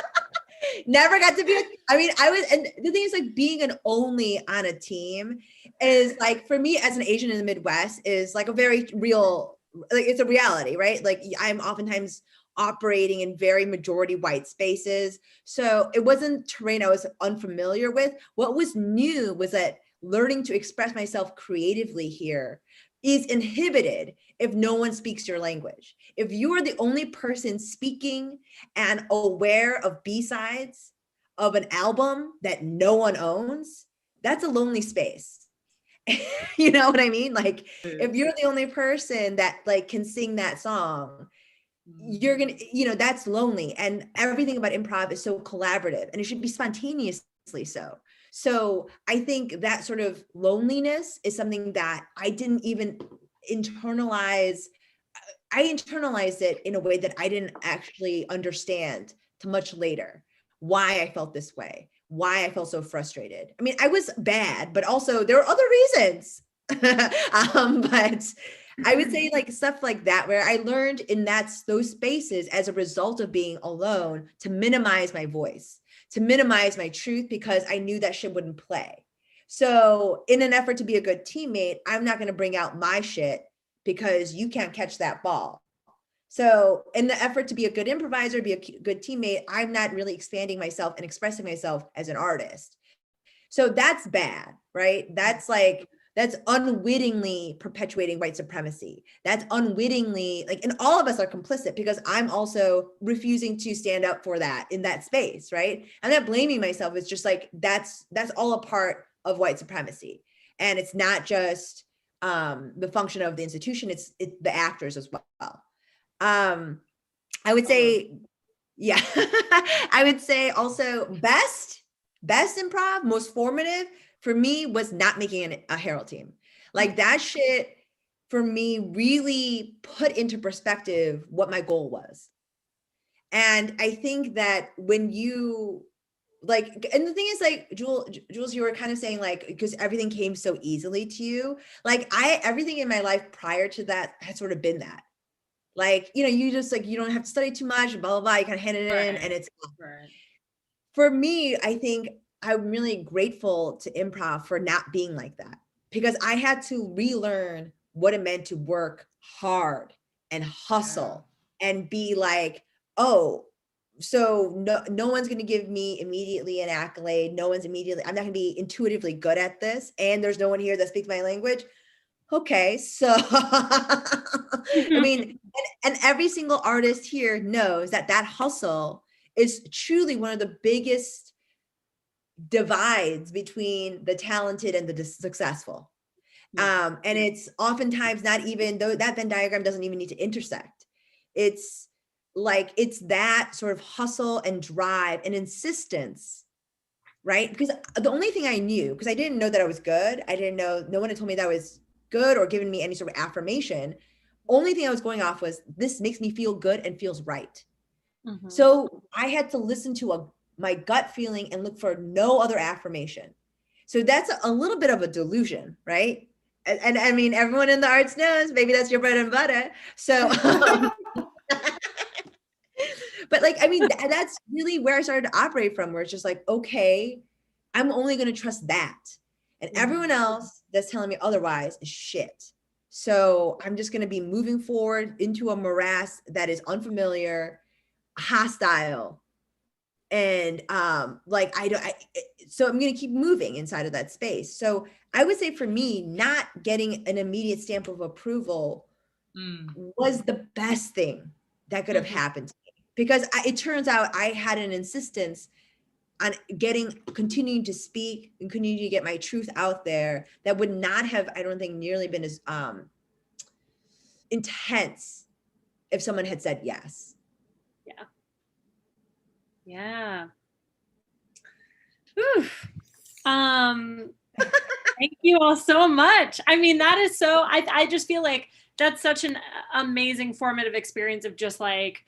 never got to be, I mean, I was, and the thing is like being an only on a team is like, for me as an Asian in the Midwest is like a very real, like it's a reality, right? Like I'm oftentimes operating in very majority white spaces. So it wasn't terrain I was unfamiliar with. What was new was that learning to express myself creatively here is inhibited if no one speaks your language. If you are the only person speaking and aware of B-sides of an album that no one owns, that's a lonely space. You know what I mean? Like if you're the only person that like can sing that song, you're gonna, you know, that's lonely. And everything about improv is so collaborative and it should be spontaneously so. So I think that sort of loneliness is something that I didn't even internalize. I internalized it in a way that I didn't actually understand till much later why I felt this way, why I felt so frustrated. I mean, I was bad, but also there were other reasons. But I would say like stuff like that, where I learned in those spaces as a result of being alone to minimize my voice, to minimize my truth, because I knew that shit wouldn't play. So in an effort to be a good teammate, I'm not going to bring out my shit because you can't catch that ball. So in the effort to be a good improviser, be a good teammate, I'm not really expanding myself and expressing myself as an artist. So that's bad, right? That's unwittingly perpetuating white supremacy. That's unwittingly, like, and all of us are complicit because I'm also refusing to stand up for that in that space, right? I'm not blaming myself. It's just like, that's all a part of white supremacy. And it's not just the function of the institution, it's the actors as well. I would say, yeah, I would say also best improv, most formative for me was not making a Herald team. Like that shit for me really put into perspective what my goal was. And I think that when you like, and the thing is like, Jules, you were kind of saying like, because everything came so easily to you, like everything in my life prior to that had sort of been that. Like, you know, you just like, you don't have to study too much, blah, blah, blah, you kind of hand it in and it's, for me, I think I'm really grateful to improv for not being like that, because I had to relearn what it meant to work hard and hustle and be like, oh, so no one's going to give me immediately an accolade. I'm not going to be intuitively good at this. And there's no one here that speaks my language. Okay, so I mean, and every single artist here knows that hustle is truly one of the biggest divides between the talented and the successful. And it's oftentimes not even, though that Venn diagram doesn't even need to intersect. It's like, it's that sort of hustle and drive and insistence, right? Because the only thing I knew, because I didn't know that I was good, I didn't know, no one had told me that I was good or given me any sort of affirmation. Only thing I was going off was, this makes me feel good and feels right. Mhm. So I had to listen to my gut feeling and look for no other affirmation. So that's a little bit of a delusion, right? And I mean, everyone in the arts knows, maybe that's your bread and butter. So, but like, I mean, that's really where I started to operate from, where it's just like, okay, I'm only going to trust that. And everyone else that's telling me otherwise is shit. So I'm just going to be moving forward into a morass that is unfamiliar, hostile. And like, so I'm going to keep moving inside of that space. So I would say for me, not getting an immediate stamp of approval was the best thing that could have happened to me, because it turns out I had an insistence on continuing to speak and continuing to get my truth out there that would not have, I don't think, nearly been as intense if someone had said yes. Yeah. Yeah. Whew. Thank you all so much. I mean, that is so, I just feel like that's such an amazing formative experience of just like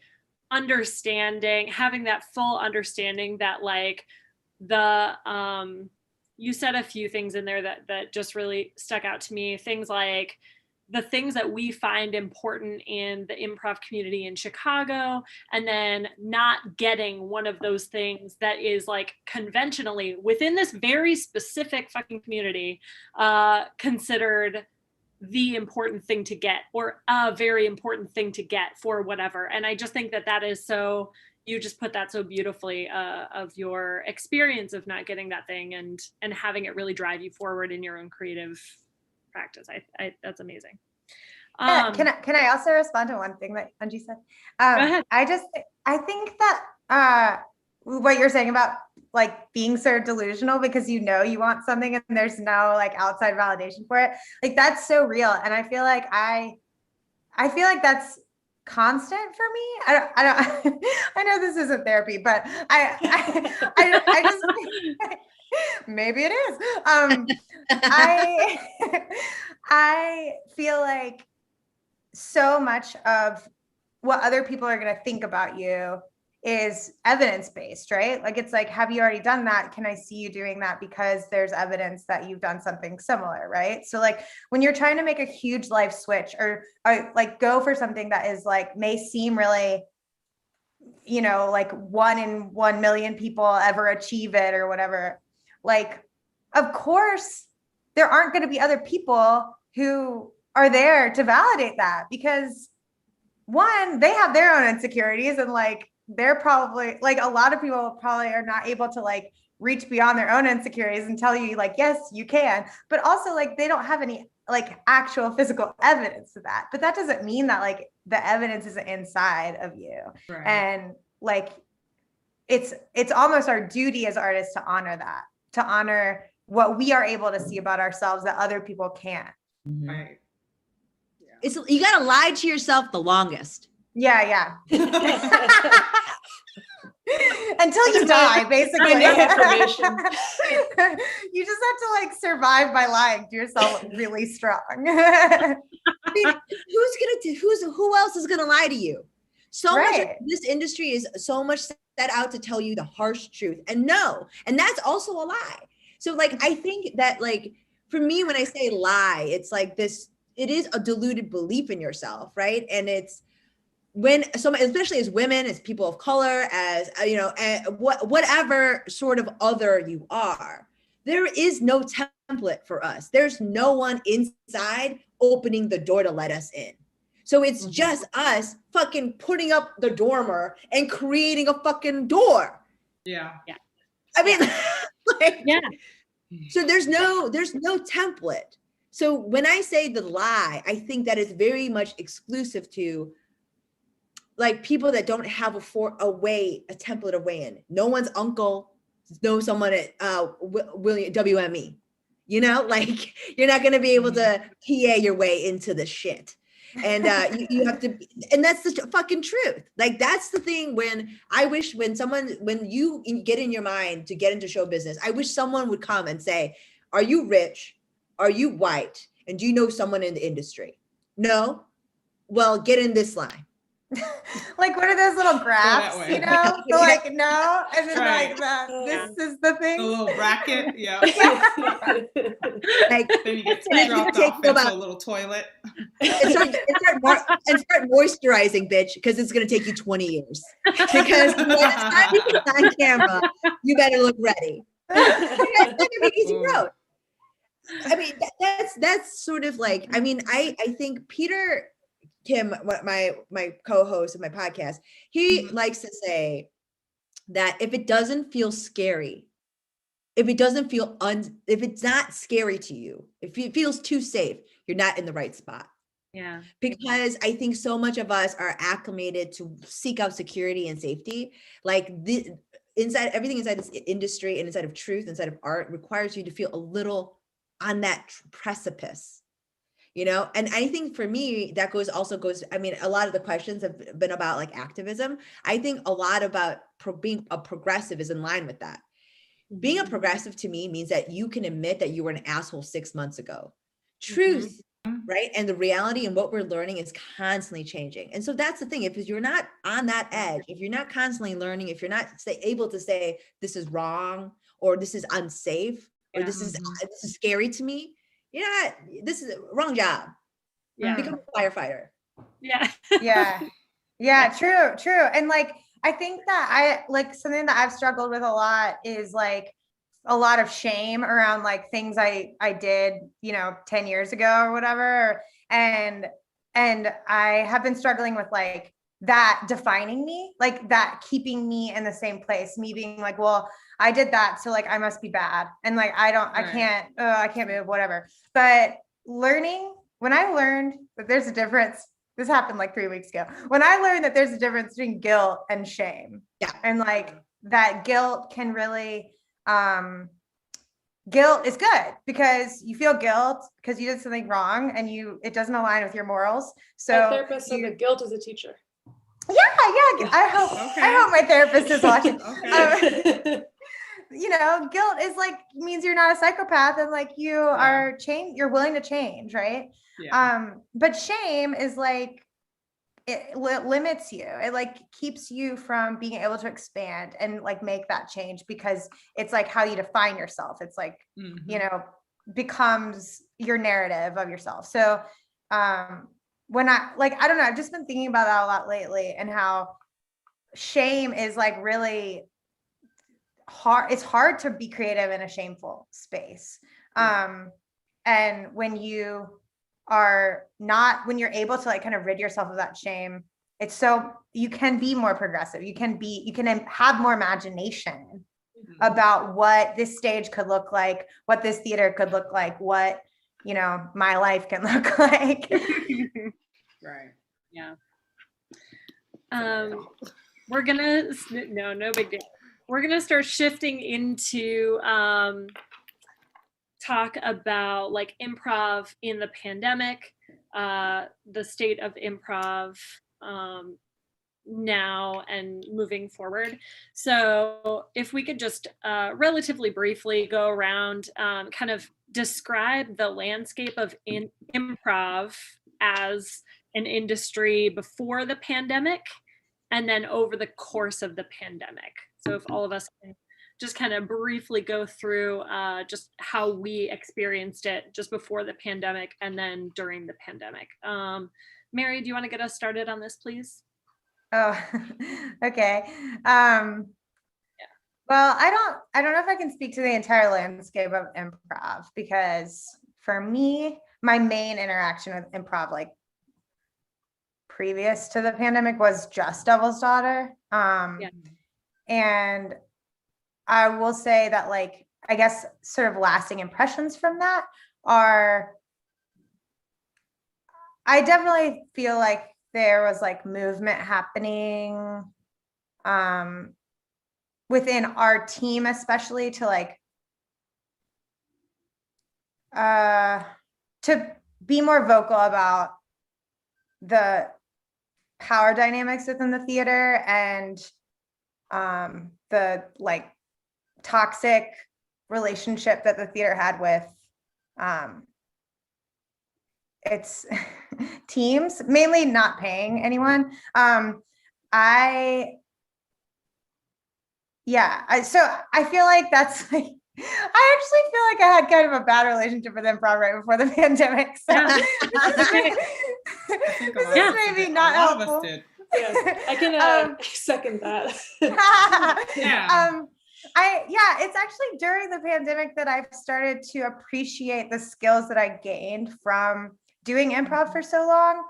understanding, having that full understanding that like you said a few things in there that just really stuck out to me. Things like the things that we find important in the improv community in Chicago, and then not getting one of those things that is like conventionally within this very specific fucking community considered the important thing to get, or a very important thing to get for whatever. And I just think that is so, you just put that so beautifully of your experience of not getting that thing and having it really drive you forward in your own creative practice. I that's amazing. Can I also respond to one thing that Eunji said? Go ahead. I think that what you're saying about like being so delusional because you know you want something and there's no like outside validation for it, like that's so real. And I feel like that's constant for me. I don't I know this isn't therapy, but I just maybe it is. I feel like so much of what other people are going to think about you is evidence-based, right? Like, it's like, have you already done that? Can I see you doing that? Because there's evidence that you've done something similar, right? So like when you're trying to make a huge life switch or like go for something that is like, may seem really, you know, like 1 in 1 million people ever achieve it or whatever. Like, of course, there aren't going to be other people who are there to validate that, because one, they have their own insecurities, and like they're probably like, a lot of people probably are not able to like reach beyond their own insecurities and tell you like, yes, you can, but also like they don't have any like actual physical evidence of that. But that doesn't mean that like the evidence isn't inside of you. Right. And like it's almost our duty as artists to honor that, to honor what we are able to see about ourselves that other people can't. Right. It's, you got to lie to yourself the longest. Yeah. Until you die, basically. You just have to like survive by lying to yourself really strong. I mean, who else is going to lie to you? So much of this industry is so much set out to tell you the harsh truth, and that's also a lie. So like, I think that like, for me, when I say lie, it's like this, it is a deluded belief in yourself, right? And it's when especially as women, as people of color, as you know, whatever sort of other you are, there is no template for us. There's no one inside opening the door to let us in. So it's just us fucking putting up the dormer and creating a fucking door. Yeah. I mean, like, yeah. So there's no template. So when I say the lie, I think that is very much exclusive to like people that don't have a template of way in. No one's uncle knows someone at William WME. You know, like you're not going to be able to PA your way into the shit. And you have to, and that's the fucking truth. Like, that's the thing when you get in your mind to get into show business, I wish someone would come and say, are you rich? Are you white? And do you know someone in the industry? No? Well, get in this line. Like, what are those little graphs, way. you know? So like, no, and then Right. like that, this is the thing. The little bracket, yeah. Like, Then you get it's dropped gonna take off you into about- a little toilet. and start moisturizing, bitch, because it's going to take you 20 years. Because by the time you get on camera, you better look ready. It's not going to be easy road. I mean, that's sort of like, I mean, I think Peter Kim, my co-host of my podcast, he likes to say that if it doesn't feel scary, if it's not scary to you, if it feels too safe, you're not in the right spot. Yeah. Because I think so much of us are acclimated to seek out security and safety. Like everything inside this industry and inside of truth, inside of art, requires you to feel a little on that precipice, you know? And I think for me, that goes, I mean, a lot of the questions have been about like activism. I think a lot about being a progressive is in line with that. Being a progressive to me means that you can admit that you were an asshole 6 months ago. Truth, right? And the reality and what we're learning is constantly changing. And so that's the thing. If you're not on that edge, if you're not constantly learning, if you're not able to say this is wrong, or this is unsafe, or this is scary to me, this is a wrong job. Yeah. Become a firefighter. Yeah. Yeah, true. And like, I think that something that I've struggled with a lot is like a lot of shame around like things I did, 10 years ago or whatever. And I have been struggling with like that defining me, like that keeping me in the same place, me being like, well, I did that, so like I must be bad. And like, I can't move, whatever. But when I learned that there's a difference, this happened like 3 weeks ago. When I learned that there's a difference between guilt and shame. Yeah. And like that guilt can really, guilt is good because you feel guilt because you did something wrong and it doesn't align with your morals. So My therapist said that guilt is a teacher. Yeah. I hope my therapist is watching. Okay. Guilt is like means you're not a psychopath and like you're willing to change, right? Yeah. But shame is like it limits you. It like keeps you from being able to expand and like make that change because it's like how you define yourself. It's like becomes your narrative of yourself. So when I don't know, I've just been thinking about that a lot lately and how shame is like really hard. It's hard to be creative in a shameful space. And when you're able to like kind of rid yourself of that shame, you can be more progressive. You can have more imagination about what this stage could look like, what this theater could look like, what, my life can look like. Right. Yeah. We're gonna, no big deal. We're gonna start shifting into talk about like improv in the pandemic, the state of improv now and moving forward. So if we could just relatively briefly go around, kind of describe the landscape of improv as an industry before the pandemic and then over the course of the pandemic. So if all of us can just kind of briefly go through just how we experienced it just before the pandemic and then during the pandemic. Mary, do you want to get us started on this, please? Oh, okay. Well, I don't know if I can speak to the entire landscape of improv because for me, my main interaction with improv, like previous to the pandemic, was just Devil's Daughter. And I will say that, like, I guess sort of lasting impressions from that are, I definitely feel like there was like movement happening within our team, especially to like to be more vocal about the power dynamics within the theater and the like toxic relationship that the theater had with its teams, mainly not paying anyone. So I feel like that's like, I actually feel like I had kind of a bad relationship with improv right before the pandemic. So Yeah. this is maybe not helpful. Yeah, I can second that. Yeah. It's actually during the pandemic that I've started to appreciate the skills that I gained from doing improv for so long.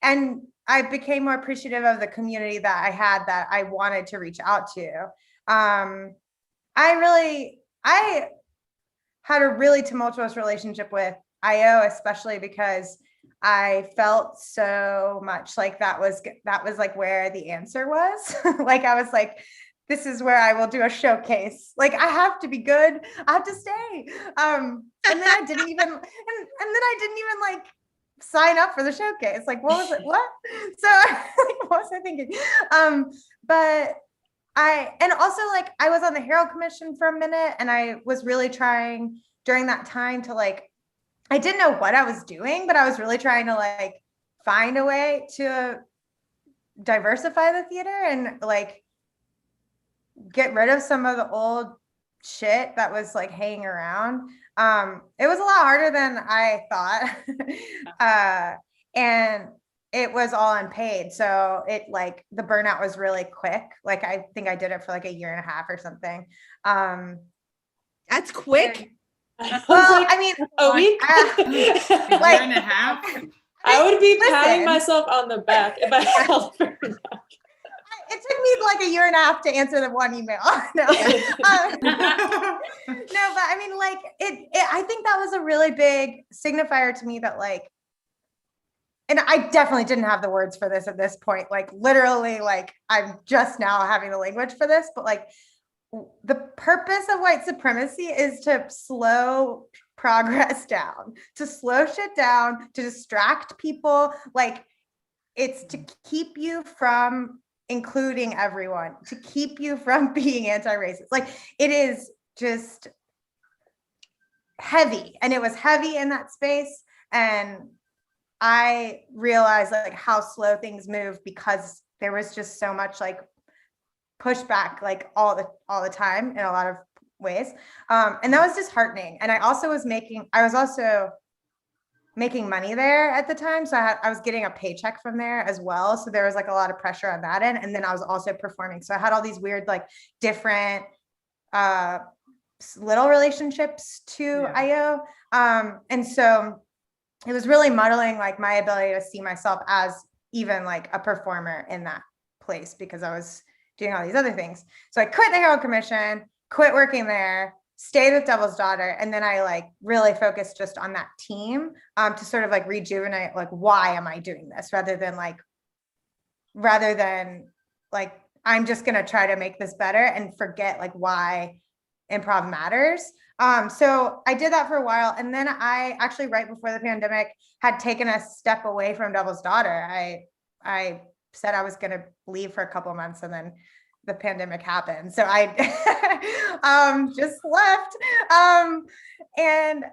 And I became more appreciative of the community that I had that I wanted to reach out to. I had a really tumultuous relationship with IO, especially because I felt so much like that was like where the answer was. Like I was like, this is where I will do a showcase. Like I have to be good. I have to stay. And then I didn't even like sign up for the showcase. Like what was it? What? So like, what was I thinking? But and also like I was on the Herald Commission for a minute, and I was really trying during that time to like, I didn't know what I was doing, but I was really trying to like find a way to diversify the theater and like get rid of some of the old shit that was like hanging around. It was a lot harder than I thought. And it was all unpaid. So it like the burnout was really quick. Like I think I did it for like a year and a half or something. That's quick. Well, I mean, a week. A year and a half. I would be patting Listen. myself on the back if I held for that. It took me like a year and a half to answer the one email. No, no, but I mean, like I think that was a really big signifier to me that like, and I definitely didn't have the words for this at this point. Like literally, like I'm just now having the language for this, but like the purpose of white supremacy is to slow progress down, to slow shit down, to distract people. Like it's to keep you from including everyone, to keep you from being anti-racist. Like it is just heavy, and it was heavy in that space. And I realized like how slow things move because there was just so much like pushback like all the time in a lot of ways. And that was disheartening. And I was also making money there at the time. So I was getting a paycheck from there as well. So there was like a lot of pressure on that end. And then I was also performing. So I had all these weird, like different little relationships to IO. And so it was really muddling like my ability to see myself as even like a performer in that place because I was doing all these other things. So I quit the Herald Commission, quit working there, stayed with Devil's Daughter, and then I like really focused just on that team to sort of like rejuvenate like why am I doing this rather than I'm just gonna try to make this better and forget like why improv matters. So I did that for a while, and then I actually right before the pandemic had taken a step away from Devil's Daughter. I said I was gonna leave for a couple of months, and then the pandemic happened. So I just left. And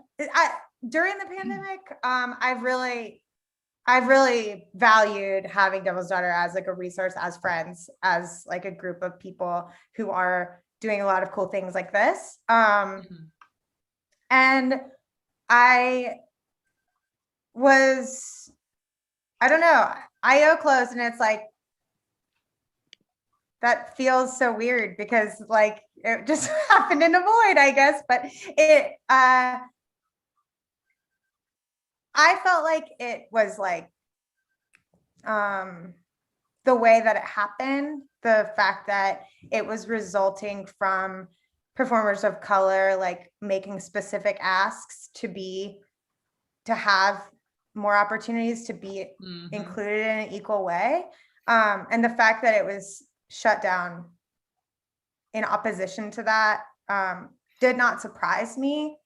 during the pandemic, I've really valued having Devil's Daughter as like a resource, as friends, as like a group of people who are doing a lot of cool things like this. And I don't know, IO closed, and it's like, that feels so weird because like it just happened in a void, I guess. But I felt like it was like the way that it happened, the fact that it was resulting from performers of color like making specific asks to have more opportunities to be Mhm. included in an equal way. And the fact that it was shut down in opposition to that did not surprise me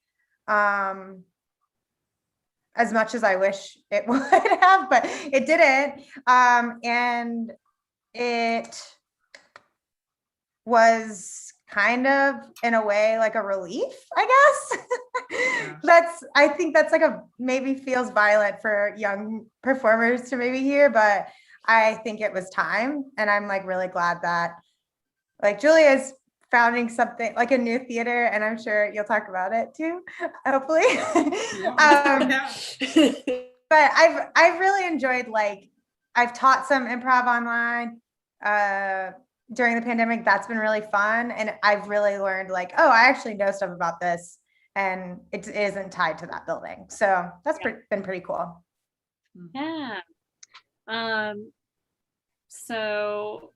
as much as I wish it would have, but it didn't. And it was kind of, in a way, like a relief, I guess. I think that's like maybe feels violent for young performers to maybe hear, but I think it was time. And I'm like really glad that like Julia's founding something like a new theater, and I'm sure you'll talk about it too, hopefully. Yeah. But I've really enjoyed, like, I've taught some improv online during the pandemic. That's been really fun, and I've really learned like, oh, I actually know stuff about this, and it isn't tied to that building. So that's been pretty cool. Yeah. So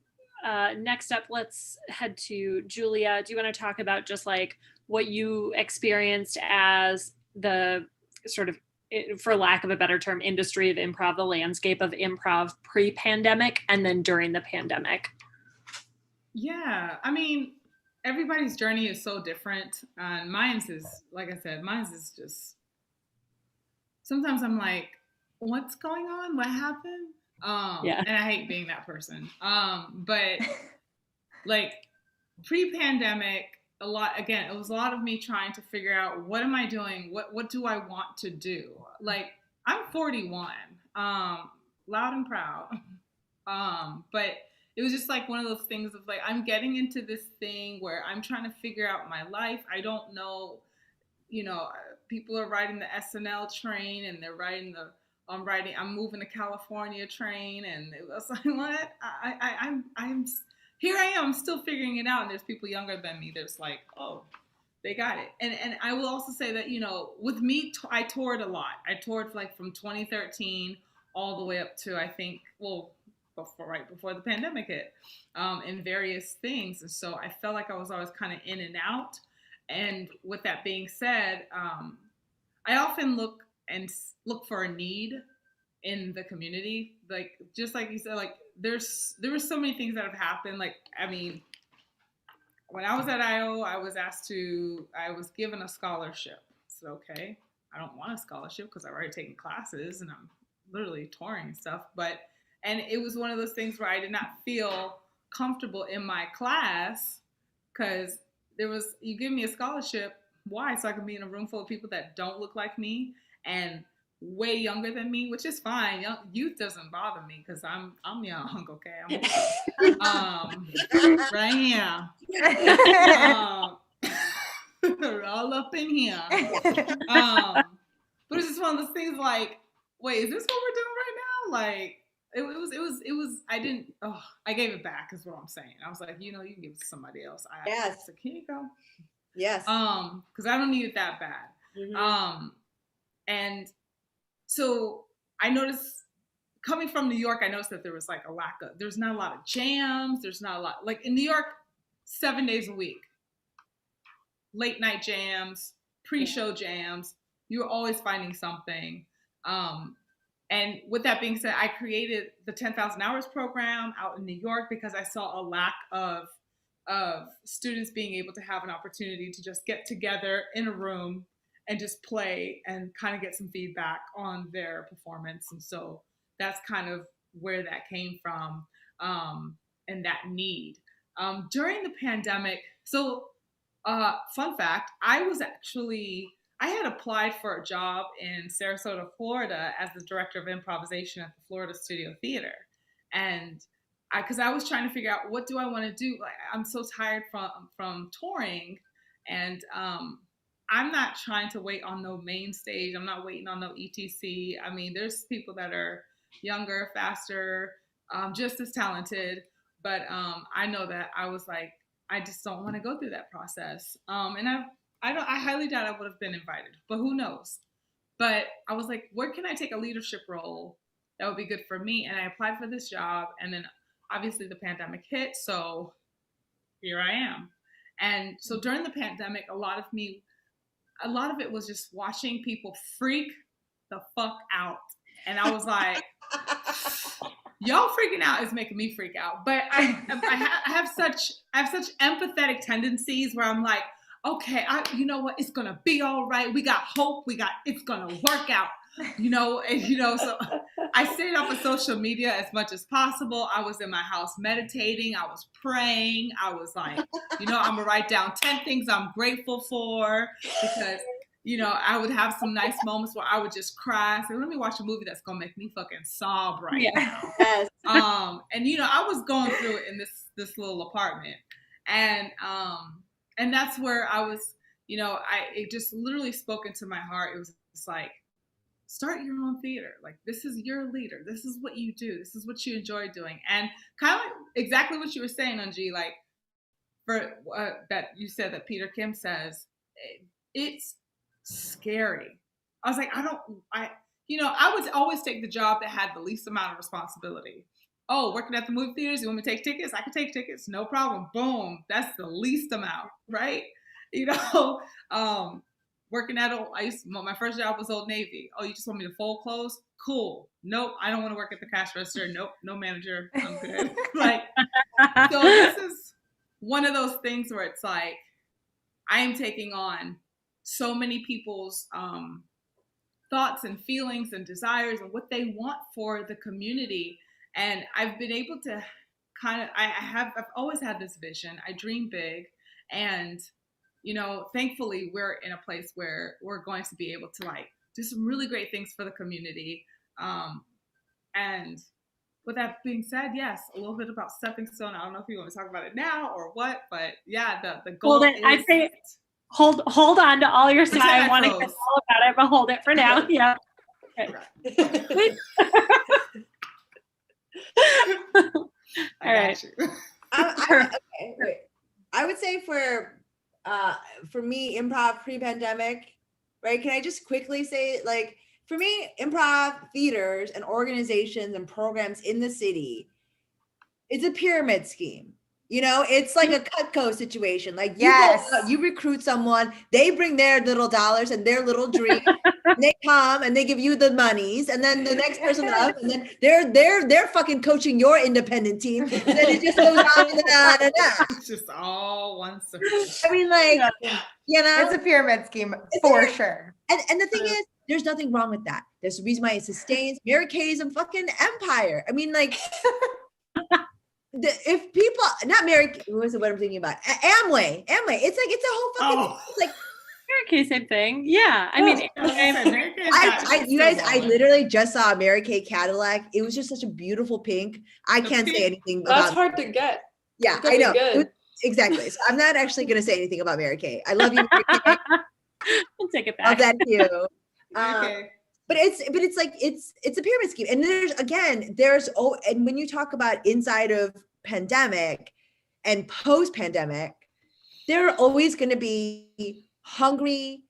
next up, let's head to Julia. Do you want to talk about just like what you experienced as the sort of, for lack of a better term, industry of improv, the landscape of improv pre-pandemic and then during the pandemic? Yeah, I mean, everybody's journey is so different. And mine's is, like I said, mine's is just, sometimes I'm like, what's going on? What happened? Yeah. And I hate being that person. But like pre-pandemic, it was a lot of me trying to figure out, what am I doing? What do I want to do? Like, I'm 41, loud and proud. But it was just like one of those things of like, I'm getting into this thing where I'm trying to figure out my life. I don't know, people are riding the SNL train and they're riding I'm moving to California train. And it was like, what? I'm here I am still figuring it out. And there's people younger than me. There's like, oh, they got it. And I will also say that, with me, I toured a lot. I toured like from 2013 all the way up to, I think, right before the pandemic hit, in various things. And so I felt like I was always kind of in and out. And with that being said, I often look for a need in the community. Like, just like you said, like there were so many things that have happened. Like, I mean, when I was at IO, I was given a scholarship. I said, okay, I don't want a scholarship because I've already taken classes and I'm literally touring and stuff. And it was one of those things where I did not feel comfortable in my class because you give me a scholarship. Why? So I can be in a room full of people that don't look like me and way younger than me, which is fine. Youth doesn't bother me because I'm young. Okay, I'm right here. We're all up in here. But it's just one of those things like, wait, is this what we're doing right now? Like, it was. I gave it back is what I'm saying. I was like, you can give it to somebody else. Yes. So here you go. Yes. Because I don't need it that bad. Mm-hmm. And so I noticed, coming from New York, I noticed that there was like there's not a lot of jams. There's not a lot, like in New York, 7 days a week, late night jams, pre-show jams. You're always finding something. And with that being said, I created the 10,000 Hours program out in New York because I saw a lack of students being able to have an opportunity to just get together in a room and just play and kind of get some feedback on their performance. And so that's kind of where that came from, and that need. During the pandemic, fun fact, I had applied for a job in Sarasota, Florida as the director of improvisation at the Florida Studio Theater. And because I was trying to figure out, what do I want to do? Like, I'm so tired from touring, and I'm not trying to wait on no main stage. I'm not waiting on no ETC. I mean, there's people that are younger, faster, just as talented. But I know that I was like, I just don't want to go through that process. And I highly doubt I would have been invited, but who knows? But I was like, where can I take a leadership role that would be good for me? And I applied for this job, and then obviously the pandemic hit, so here I am. And so during the pandemic, a lot of it was just watching people freak the fuck out And I was like, y'all freaking out is making me freak out. But I have such empathetic tendencies where I'm like, okay, you know what? It's gonna be all right. We got hope. It's gonna work out. So I stayed off of social media as much as possible. I was in my house meditating. I was praying. I was like, I'm gonna write down 10 things I'm grateful for, because I would have some nice moments where I would just cry. So let me watch a movie that's gonna make me fucking sob right now. Yes. And I was going through it in this little apartment, and that's where I was. It just literally spoke into my heart. It was just like, start your own theater. Like, this is your leader. This is what you do. This is what you enjoy doing. And kind of like exactly what you were saying, Eunji, like for that you said that Peter Kim says, it's scary. I was like, I would always take the job that had the least amount of responsibility. Oh, working at the movie theaters, you want me to take tickets? I can take tickets, no problem. Boom, that's the least amount, right? Working at my first job was Old Navy. Oh, you just want me to fold clothes? Cool. Nope, I don't want to work at the cash register. Nope, no manager. I'm good. So this is one of those things where it's like, I am taking on so many people's thoughts and feelings and desires and what they want for the community. And I've been able to I've always had this vision. I dream big, and thankfully we're in a place where we're going to be able to do some really great things for the community. And with that being said, yes, a little bit about Stepping Stone. I don't know if you want to talk about it now or what, but yeah, the goal is... I'd say hold on to all your stuff. I want to hear all about it, but hold it for now. Yeah. Okay. All right. Okay, wait. I would say for me, improv pre-pandemic, right? Can I just quickly say, like, for me, improv theaters and organizations and programs in the city, it's a pyramid scheme. It's like a Cutco situation. Like, you go out, you recruit someone, they bring their little dollars and their little dream, and they come and they give you the monies, and then the next person up, and then they're fucking coaching your independent team, and then it just goes on. It's just all one circle. I mean, like, it's a pyramid scheme for sure. And the thing is, there's nothing wrong with that. There's a reason why it sustains. Mary Kay's a fucking empire. I mean, like. If people, not Mary, what I'm thinking about? Amway. It's like, it's a whole fucking, it's like, Mary Kay, same thing. Yeah. I mean, I literally just saw a Mary Kay Cadillac. It was just such a beautiful pink. I can't say anything about it. That's hard to get. Yeah, I know. Exactly. So I'm not actually going to say anything about Mary Kay. I love you, Mary Kay. I'll take it back. Love that too. Okay. But it's like, it's a pyramid scheme. And and when you talk about inside of pandemic and post-pandemic, there are always going to be hungry,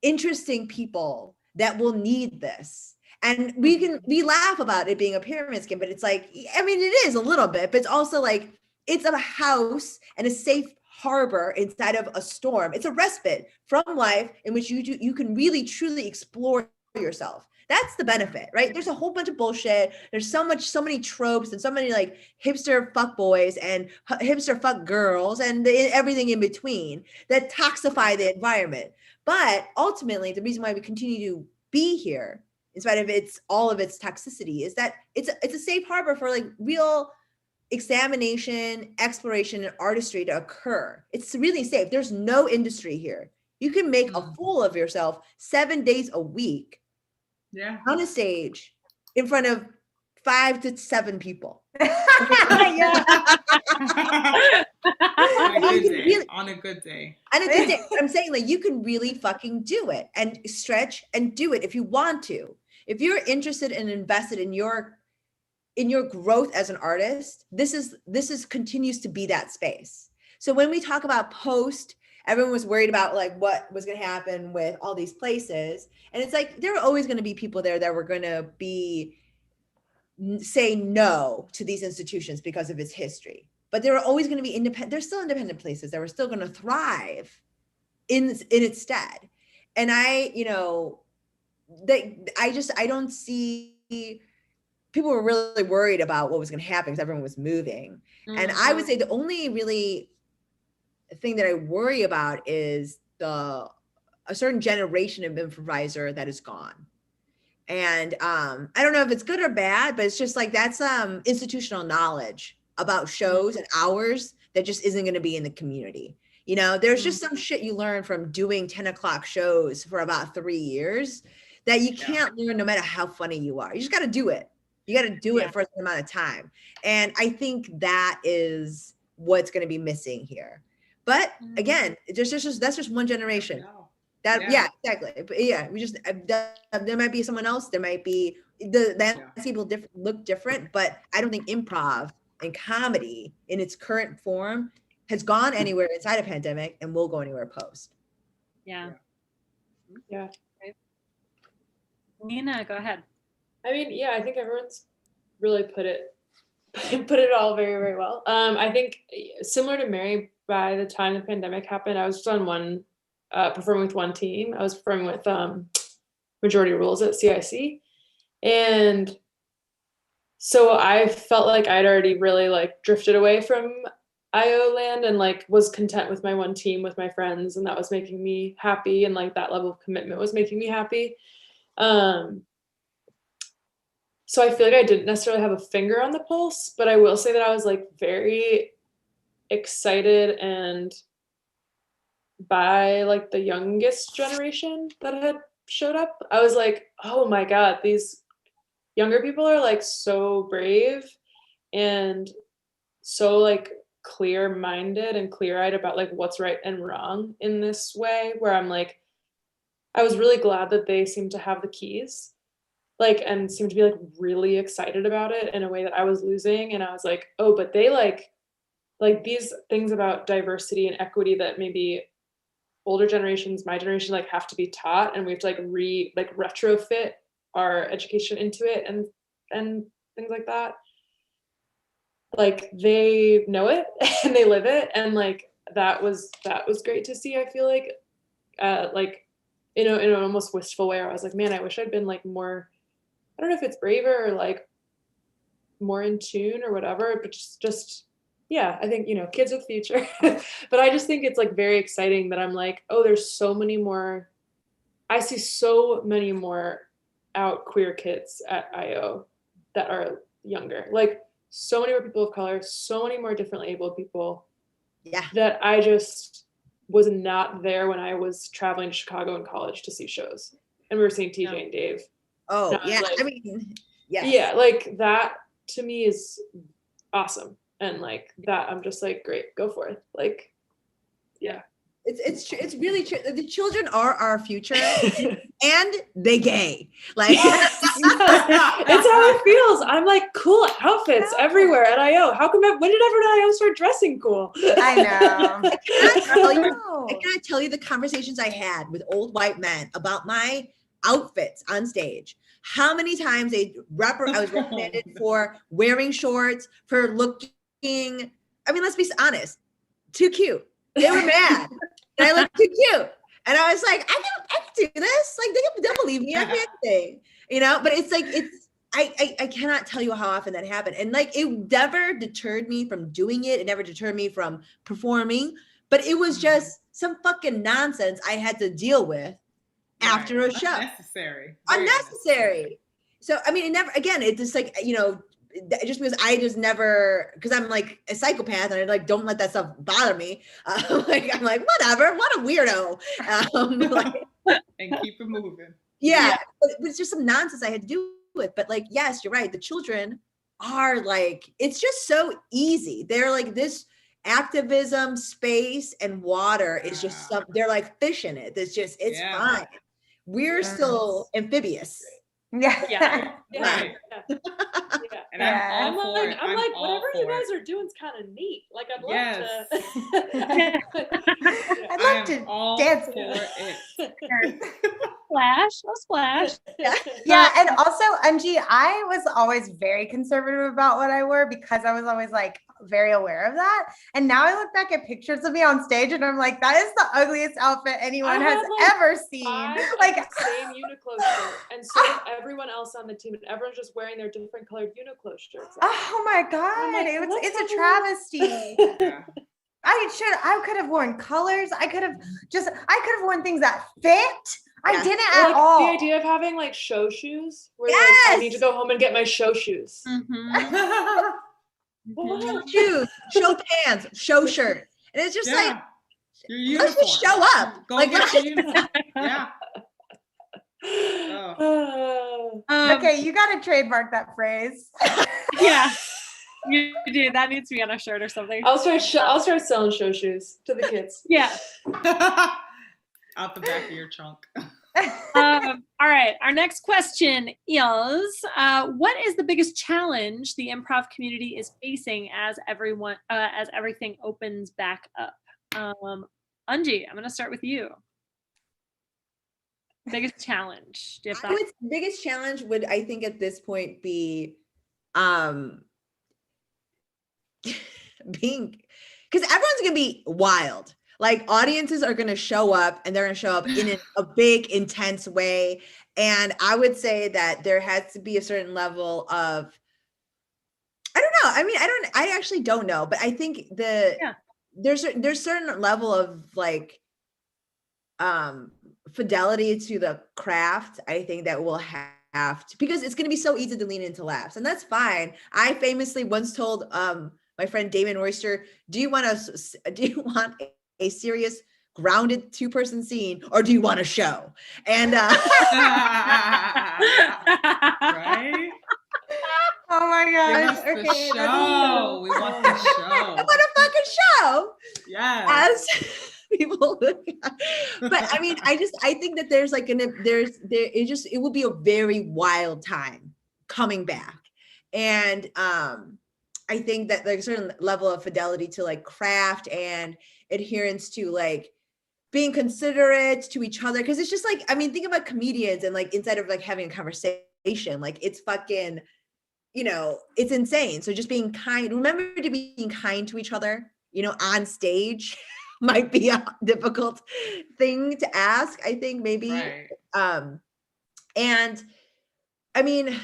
interesting people that will need this. And we laugh about it being a pyramid scheme, but it's like, I mean, it is a little bit, but it's also like, it's a house and a safe harbor inside of a storm. It's a respite from life in which you can really, truly explore yourself. That's the benefit, right? There's a whole bunch of bullshit. There's so many tropes and so many like hipster fuck boys and hipster fuck girls and everything in between that toxify the environment. But ultimately, the reason why we continue to be here, in spite of all of its toxicity, is that it's a safe harbor for like real examination, exploration, and artistry to occur. It's really safe. There's no industry here. You can make a fool of yourself 7 days a week. Yeah. On a stage in front of 5 to 7 people. On a good day. I'm saying, like, you can really fucking do it and stretch and do it if you want to. If you're interested and invested in your growth as an artist, this is continues to be that space. So when we talk about post, everyone was worried about like what was going to happen with all these places. And it's like, there are always going to be people there that were going to say no to these institutions because of its history. But there are always going to be there's still independent places that were still going to thrive in its stead. And I don't see people were really worried about what was going to happen because everyone was moving. And I would say the only really thing that I worry about is a certain generation of improviser that is gone. And I don't know if it's good or bad, but it's just like that's institutional knowledge about shows and hours that just isn't going to be in the community. You know, there's just some shit you learn from doing 10 o'clock shows for about 3 years that you can't learn no matter how funny you are. You just got to do it. You got to do it for a certain amount of time. And I think that is what's going to be missing here. But again, that's just one generation. Yeah, exactly. But yeah, we just, there might be someone else. There might be, people look different, but I don't think improv and comedy in its current form has gone anywhere inside a pandemic and will go anywhere post. Yeah. Right. Nina, go ahead. I mean, yeah, I think everyone's really put it all very, very well. I think similar to Mary, by the time the pandemic happened, I was just on performing with one team. I was performing with Majority Rules at CIC. And so I felt like I'd already really like drifted away from IO land and like was content with my one team with my friends, and that was making me happy, and like that level of commitment was making me happy. So I feel like I didn't necessarily have a finger on the pulse, but I will say that I was like very excited and by like the youngest generation that had showed up. I was like, oh my God, these younger people are like so brave and so like clear-minded and clear-eyed about like what's right and wrong in this way, where I'm like, I was really glad that they seemed to have the keys, like, and seemed to be like really excited about it in a way that I was losing. And I was like, oh, but they like these things about diversity and equity that maybe older generations, my generation, like have to be taught, and we have to like retrofit our education into it and things like that. Like they know it and they live it, and like that was great to see. I feel like in an almost wistful way, where I was like, man, I wish I'd been like more, I don't know if it's braver or like more in tune or whatever, but just yeah, I think, kids with future. But I just think it's like very exciting that I'm like, oh, there's so many more, I see so many more out queer kids at IO that are younger, like so many more people of color, so many more differently abled people. Yeah. That I just was not there when I was traveling to Chicago in college to see shows. And we were seeing TJ and Dave. Oh, and yeah. Like, I mean, yes. Yeah, like that to me is awesome. And like that, I'm just like, great, go for it. Like, yeah. It's really true. The children are our future, and they gay. Like yes. It's how it feels. I'm like, cool outfits everywhere at IO. How come? When did everyone at IO start dressing cool? I know. I cannot tell you the conversations I had with old white men about my outfits on stage. How many times I was reprimanded for wearing shorts, for looking. I mean, let's be honest. Too cute. They were mad. And I looked too cute. And I was like, I can do this. Like, they'll believe me. I can't say, but it's like, I cannot tell you how often that happened. And like, it never deterred me from doing it. It never deterred me from performing, but it was just some fucking nonsense I had to deal with after a show. Unnecessary. So, I mean, it's just like, just because because I'm like a psychopath and I like don't let that stuff bother me. I'm like whatever, what a weirdo. And keep it moving. Yeah. But it's just some nonsense I had to do with. But like, yes, you're right. The children are like, it's just so easy. They're like this activism, space, and water is just they're like fish in it. It's fine. We're still amphibious. Yeah. Right. And I'm like, whatever you guys are doing is kind of neat. Like, I'd love to. I'd love to dance for it. splash. Yeah, and also, Eunji, I was always very conservative about what I wore because I was always like very aware of that. And now I look back at pictures of me on stage and I'm like, that is the ugliest outfit anyone has ever seen. Like the same Uniqlo shirt, and so did everyone else on the team, and everyone's just wearing their different colored Uniqlo shirts. Oh my God, like, it's a travesty. Yeah. I could have worn colors. I could have worn things that fit. I didn't Or, at all. The idea of having like show shoes, where like I need to go home and get my show shoes. Shoes, show pants, show shirt. And it's just like, your uniform. let's just show up. Go Like, get your uniform. Yeah. Oh. Okay, you got to trademark that phrase. Yeah, you do. That needs to be on a shirt or something. I'll start selling show shoes to the kids. Yeah. Out the back of your trunk. All right. Our next question is, what is the biggest challenge the improv community is facing as everything opens back up? Eunji, I'm going to start with you. Biggest challenge. Do you have thoughts? Biggest challenge would, I think, at this point be being, because everyone's gonna be wild. Like, audiences are gonna show up, and they're gonna show up in a big, intense way. And I would say that there has to be a certain level of, I don't know. I mean, I actually don't know, but I think there's certain level of like fidelity to the craft. I think that we'll have to, because it's going to be so easy to lean into laughs, and that's fine. I famously once told my friend Damon Royster, do you want a serious, grounded 2-person scene, or do you want a show? And right? Oh my gosh. Okay, show. We want the show. I want a fucking show. Yes. As people look at. But I mean, I think that there's like it will be a very wild time coming back. And I think that there's a certain level of fidelity to like craft and adherence to like being considerate to each other. Cause it's just like, I mean, think about comedians and like, instead of like having a conversation, like it's fucking, it's insane. So just being kind, remember to be kind to each other, on stage might be a difficult thing to ask, I think, maybe. Right. And I mean,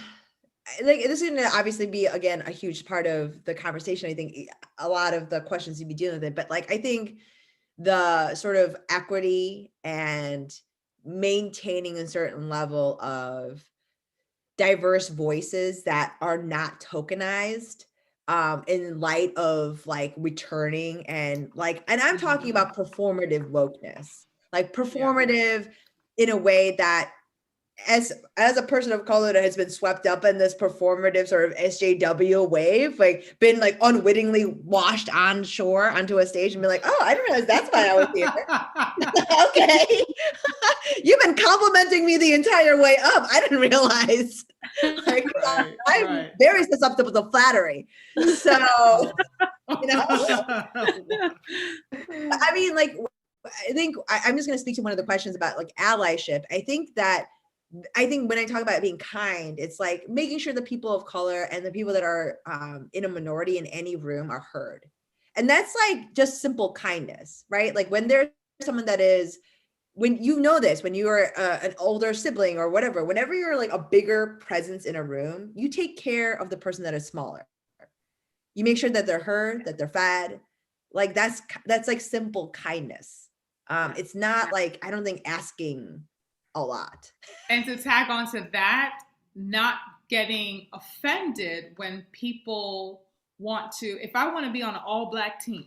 like, this is going to obviously be, again, a huge part of the conversation. I think a lot of the questions you'd be dealing with it, but like, I think the sort of equity and maintaining a certain level of diverse voices that are not tokenized, in light of like returning and I'm talking about performative wokeness, like performative in a way that as a person of color that has been swept up in this performative sort of SJW wave, like been like unwittingly washed on shore onto a stage and be like, oh, I didn't realize that's why I was here. Okay. You've been complimenting me the entire way up. I didn't realize. Like, I'm very susceptible to flattery. So, I mean, like, I think I'm just going to speak to one of the questions about like allyship. I think when I talk about being kind, it's like making sure the people of color and the people that are in a minority in any room are heard. And that's like just simple kindness, right? Like when there's someone that is, when when you are an older sibling or whatever, whenever you're like a bigger presence in a room, you take care of the person that is smaller. You make sure that they're heard, that they're fed. Like that's like simple kindness. It's not like, I don't think asking a lot. And to tag on to that, not getting offended when people want to, if I want to be on an all Black team,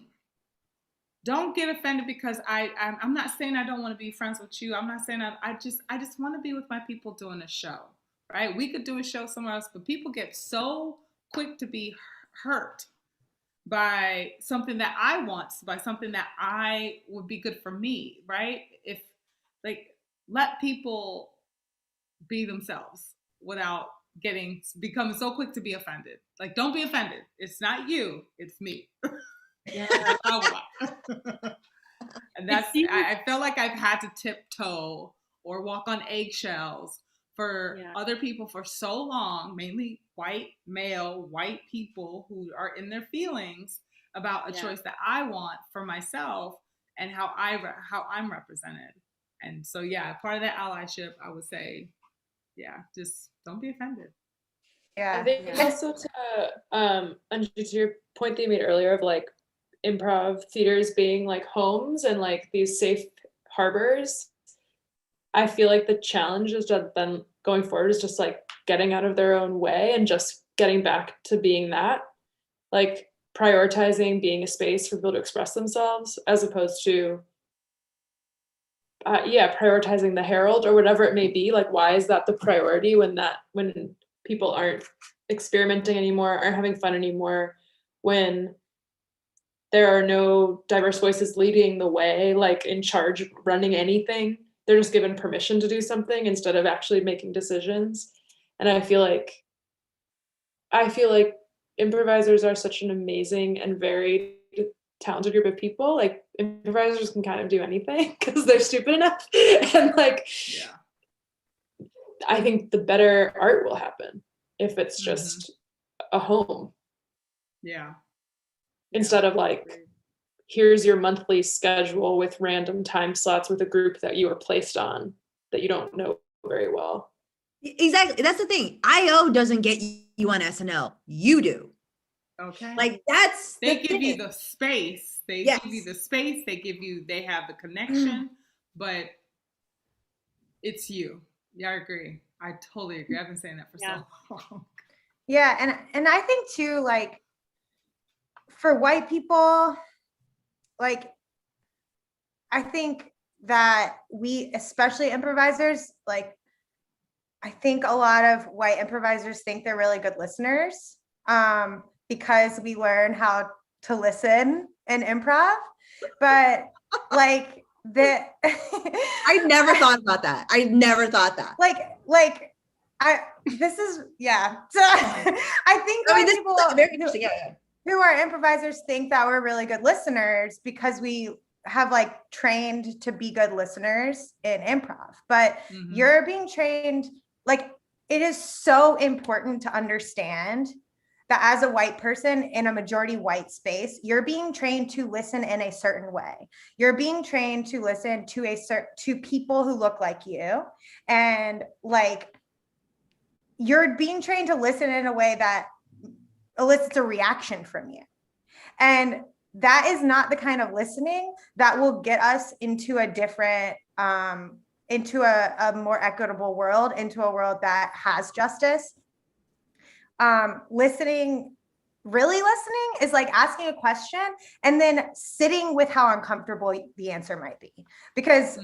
don't get offended because I'm not saying I don't want to be friends with you. I'm not saying I just want to be with my people doing a show, right? We could do a show somewhere else, but people get so quick to be hurt by something that I want, by something that I would be good for me, right? If like, let people be themselves without becoming so quick to be offended. Like, don't be offended. It's not you, it's me. Yeah. And that's, I feel like I've had to tiptoe or walk on eggshells for other people for so long, mainly white, male, white people who are in their feelings about a choice that I want for myself and how I'm represented. And so, part of that allyship, I would say, just don't be offended. Yeah. I think also Eunji, to your point that you made earlier of like improv theaters being like homes and like these safe harbors, I feel like the challenge is just then going forward is just like getting out of their own way and just getting back to being that, like prioritizing being a space for people to express themselves as opposed to prioritizing the Herald or whatever it may be. Like, why is that the priority when people aren't experimenting anymore, aren't having fun anymore, when there are no diverse voices leading the way, like in charge of running anything? They're just given permission to do something instead of actually making decisions. And I feel like improvisers are such an amazing and very talented group of people. Like improvisers can kind of do anything because they're stupid enough. And like, I think the better art will happen if it's just a home. Yeah. Instead of like, here's your monthly schedule with random time slots with a group that you were placed on that you don't know very well. Exactly. That's the thing. IO doesn't get you on SNL. You do. Okay. Like that's they give you the space. They give you the space. They have the connection, but it's you. Yeah, I agree. I totally agree. I've been saying that for so long. Yeah, and I think too, like for white people, like I think that we, especially improvisers, like I think a lot of white improvisers think they're really good listeners because we learn how to listen in improv. But like I never thought about that. I never thought that. So I think people very interesting. Who are improvisers think that we're really good listeners because we have like trained to be good listeners in improv, but you're being trained, like it is so important to understand that as a white person in a majority white space, you're being trained to listen in a certain way. You're being trained to listen to people who look like you, and like you're being trained to listen in a way that elicits a reaction from you. And that is not the kind of listening that will get us into a different, into a more equitable world, into a world that has justice. Really listening is like asking a question and then sitting with how uncomfortable the answer might be. Because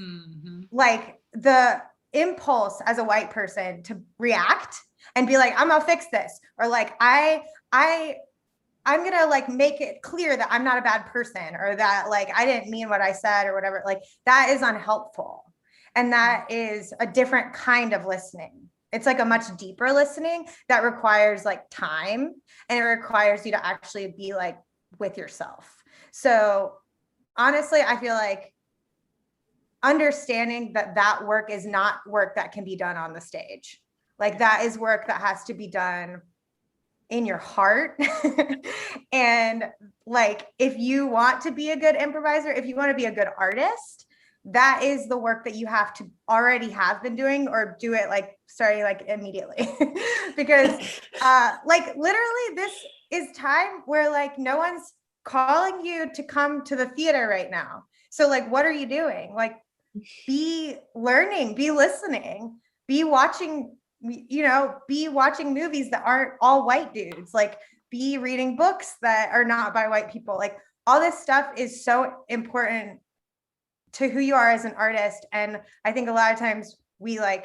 like the impulse as a white person to react and be like, I'm gonna fix this, or like I'm gonna like make it clear that I'm not a bad person, or that like I didn't mean what I said or whatever, like that is unhelpful. And that is a different kind of listening. It's like a much deeper listening that requires like time, and it requires you to actually be like with yourself. So honestly, I feel like understanding that work is not work that can be done on the stage. Like that is work that has to be done in your heart. And like, if you want to be a good improviser, if you want to be a good artist, that is the work that you have to already have been doing, or do it like starting like immediately. Because like literally this is time where like no one's calling you to come to the theater right now. So like, what are you doing? Like, be learning, be listening, be watching, be watching movies that aren't all white dudes, like be reading books that are not by white people. Like all this stuff is so important to who you are as an artist. And I think a lot of times we don't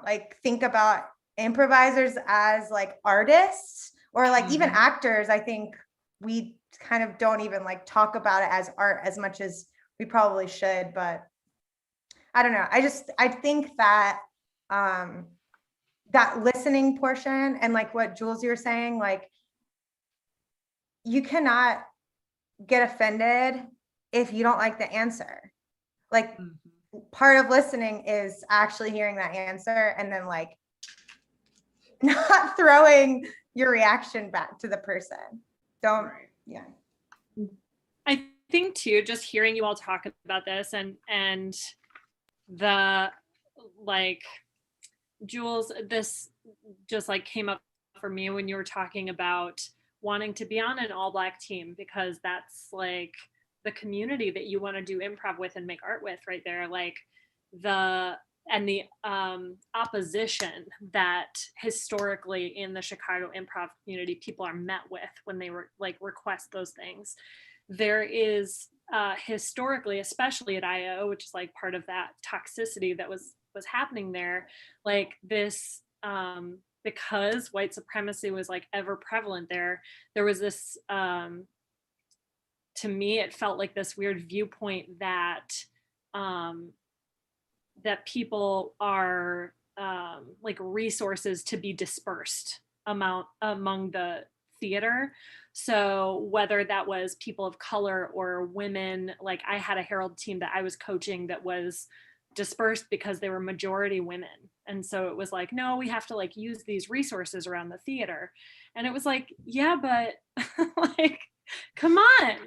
like think about improvisers as like artists, or like even actors. I think we kind of don't even like talk about it as art as much as we probably should. But I don't know. I think that that listening portion, and like what Jules, you were saying, like you cannot get offended if you don't like the answer. Like part of listening is actually hearing that answer and then like not throwing your reaction back to the person. Don't, Right. yeah. I think too, just hearing you all talk about this and the like, Jules, this just like came up for me when you were talking about wanting to be on an all Black team, because that's like the community that you want to do improv with and make art with right there. Like the opposition that historically in the Chicago improv community people are met with when they were like request those things. There is historically, especially at IO, which is like part of that toxicity that was happening there, like this because white supremacy was like ever prevalent there was this to me it felt like this weird viewpoint that that people are like resources to be dispersed among the theater. So whether that was people of color or women, like I had a Herald team that I was coaching that was dispersed because they were majority women. And so it was like, no, we have to like use these resources around the theater. And it was like, yeah, but like, come on.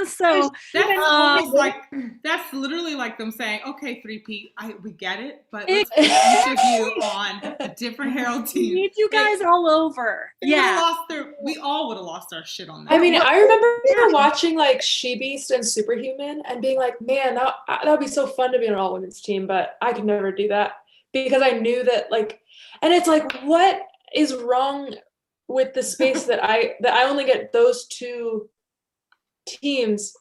So that's almost like, that's literally like them saying, okay, 3P, we get it, but let's put each of you on a different Herald team. We need you guys all over. Yeah. We all would have lost our shit on that. I mean, I remember watching like She Beast and Superhuman and being like, man, that would be so fun to be on an all women's team, but I could never do that because I knew that like, and it's like, what is wrong with the space that I only get those two teams?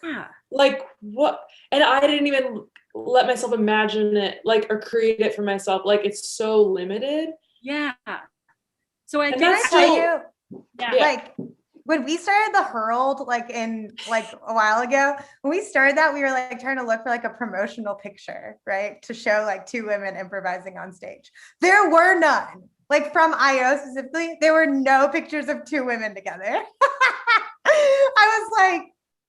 Yeah. Like what? And I didn't even let myself imagine it, like, or create it for myself. Like it's so limited. Yeah. So I And think that's Tell still, you, like when we started the Herald, like in like a while ago, when we started that, we were like trying to look for like a promotional picture, right? To show like two women improvising on stage. There were none. Like from IO specifically, there were no pictures of two women together. I was like,